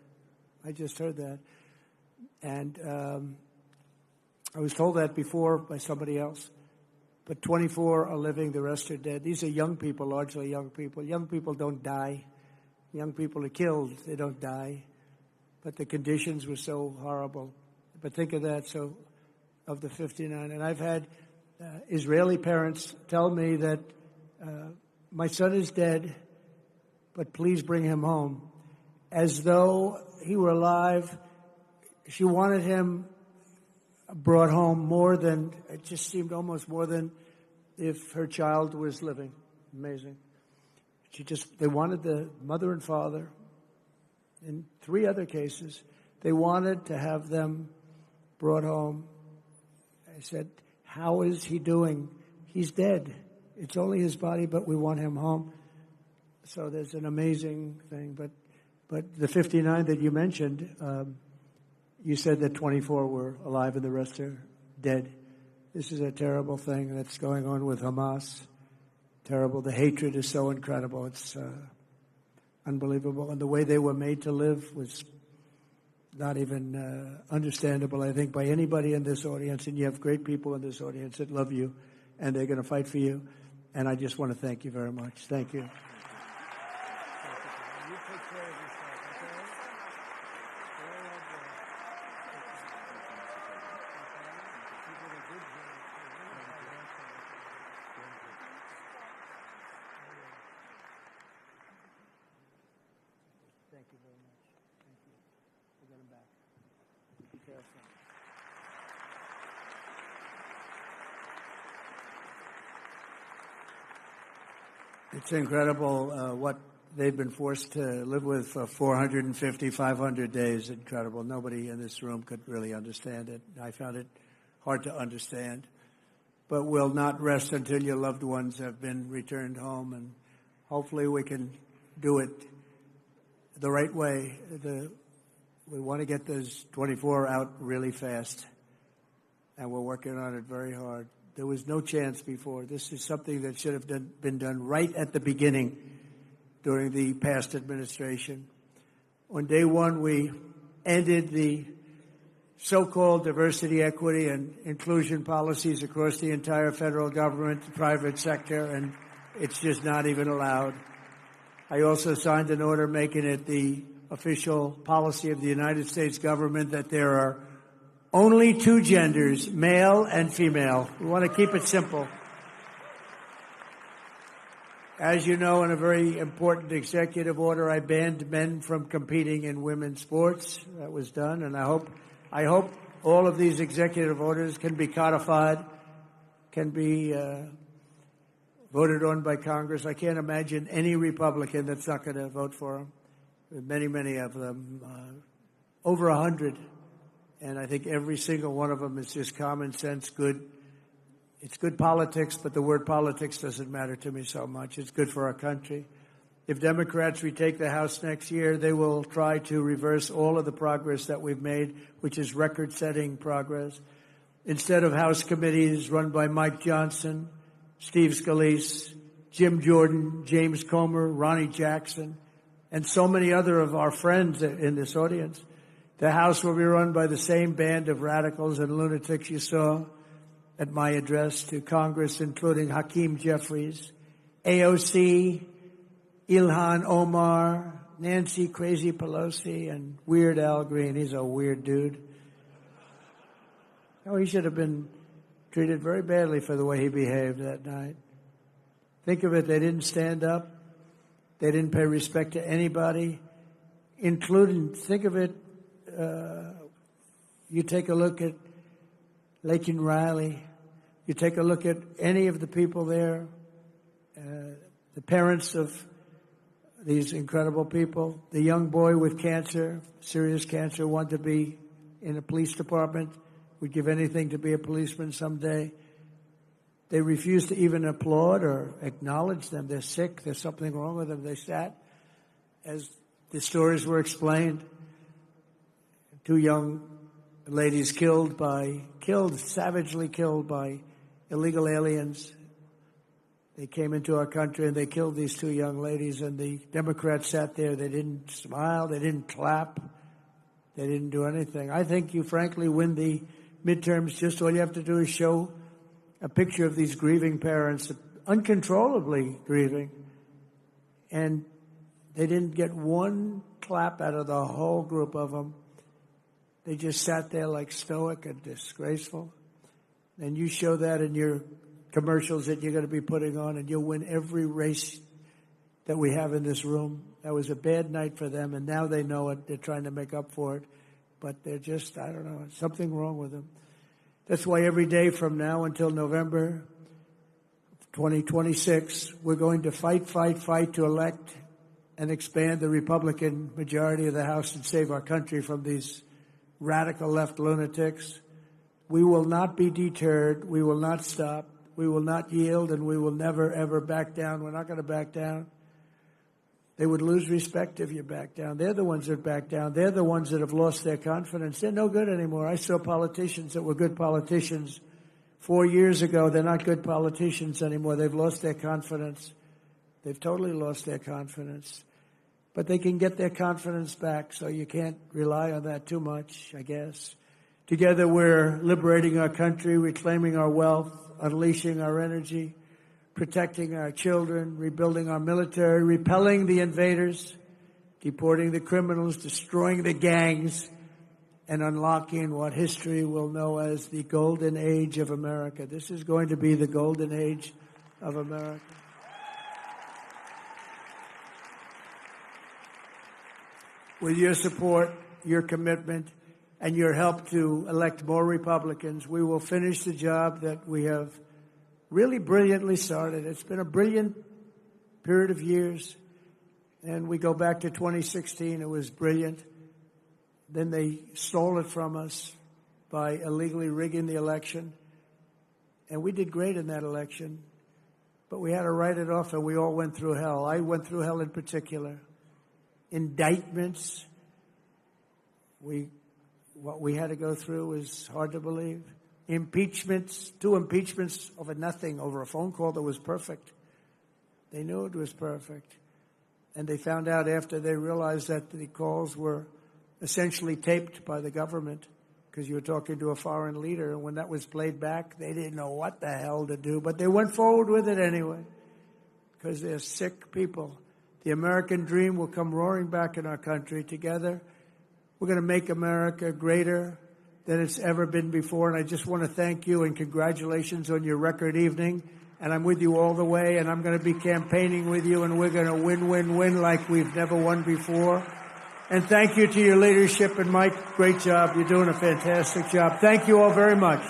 I just heard that. And I was told that before by somebody else. But 24 are living, the rest are dead. These are young people, largely young people. Young people don't die. Young people are killed, they don't die. But the conditions were so horrible. But think of that, so of the 59. And I've had Israeli parents tell me that my son is dead, but please bring him home. As though he were alive, she wanted him brought home more than, it just seemed almost more than if her child was living. Amazing. They wanted the mother and father, in 3 other cases, they wanted to have them brought home. I said, how is he doing? He's dead. It's only his body, but we want him home. So there's an amazing thing. But the 59 that you mentioned, you said that 24 were alive and the rest are dead. This is a terrible thing that's going on with Hamas. Terrible. The hatred is so incredible. It's unbelievable. And the way they were made to live was not even understandable, I think, by anybody in this audience. And you have great people in this audience that love you, and they're going to fight for you. And I just want to thank you very much. Thank you. Thank you very much. Thank you. We'll get him back. Be careful. It's incredible what they've been forced to live with for 450, 500 days. Incredible. Nobody in this room could really understand it. I found it hard to understand. But we'll not rest until your loved ones have been returned home, and hopefully we can do it the right way. We want to get those 24 out really fast, and we're working on it very hard. There was no chance before. This is something that should have been done right at the beginning during the past administration. On day one, we ended the so-called diversity, equity, and inclusion policies across the entire federal government, the private sector, and it's just not even allowed. I also signed an order making it the official policy of the United States government that there are only two genders, male and female. We want to keep it simple. As you know, in a very important executive order, I banned men from competing in women's sports. That was done, and I hope all of these executive orders can be codified, can be voted on by Congress. I can't imagine any Republican that's not going to vote for them. Many of them, over 100, and I think every single one of them is just common sense, good. It's good politics, but the word politics doesn't matter to me so much. It's good for our country. If Democrats retake the House next year, they will try to reverse all of the progress that we've made, which is record-setting progress. Instead of House committees run by Mike Johnson, Steve Scalise, Jim Jordan, James Comer, Ronnie Jackson, and so many other of our friends in this audience, the House will be run by the same band of radicals and lunatics you saw at my address to Congress, including Hakeem Jeffries, AOC, Ilhan Omar, Nancy Crazy Pelosi, and Weird Al Green. He's a weird dude. Oh, he should have been treated very badly for the way he behaved that night. Think of it, they didn't stand up. They didn't pay respect to anybody, including, think of it, you take a look at Laken Riley, you take a look at any of the people there, the parents of these incredible people, the young boy with cancer, serious cancer, wanted to be in a police department, would give anything to be a policeman someday. They refused to even applaud or acknowledge them. They're sick. There's something wrong with them. They sat as the stories were explained. Two young ladies savagely killed by illegal aliens. They came into our country and they killed these two young ladies, and the Democrats sat there. They didn't smile. They didn't clap. They didn't do anything. I think you frankly win the midterms. Just all you have to do is show a picture of these grieving parents, uncontrollably grieving, and they didn't get one clap out of the whole group of them. They just sat there like stoic and disgraceful. And you show that in your commercials that you're going to be putting on, and you'll win every race that we have in this room. That was a bad night for them, and now they know it. They're trying to make up for it. But they're just, I don't know, something wrong with them. That's why every day from now until November 2026, we're going to fight to elect and expand the Republican majority of the House and save our country from these radical left lunatics. We will not be deterred. We will not stop. We will not yield, and we will never, ever back down. We're not going to back down. They would lose respect if you back down. They're the ones that back down. They're the ones that have lost their confidence. They're no good anymore. I saw politicians that were good politicians 4 years ago. They're not good politicians anymore. They've lost their confidence. They've totally lost their confidence. But they can get their confidence back, so you can't rely on that too much, I guess. Together we're liberating our country, reclaiming our wealth, unleashing our energy, protecting our children, rebuilding our military, repelling the invaders, deporting the criminals, destroying the gangs, and unlocking what history will know as the golden age of America. This is going to be the golden age of America. With your support, your commitment, and your help to elect more Republicans, we will finish the job that we have really brilliantly started. It's been a brilliant period of years, and we go back to 2016. It was brilliant. Then they stole it from us by illegally rigging the election, and we did great in that election, but we had to write it off, and we all went through hell. I went through hell in particular. Indictments. What we had to go through was hard to believe. Impeachments, 2 impeachments over nothing, over a phone call that was perfect. They knew it was perfect. And they found out after they realized that the calls were essentially taped by the government. because you were talking to a foreign leader, and when that was played back, they didn't know what the hell to do, but they went forward with it anyway, because they're sick people. The American dream will come roaring back in our country. Together, we're going to make America greater than it's ever been before, and I just want to thank you and congratulations on your record evening, and I'm with you all the way, and I'm going to be campaigning with you, and we're going to win, win, win like we've never won before. And thank you to your leadership, and Mike, great job. You're doing a fantastic job. Thank you all very much.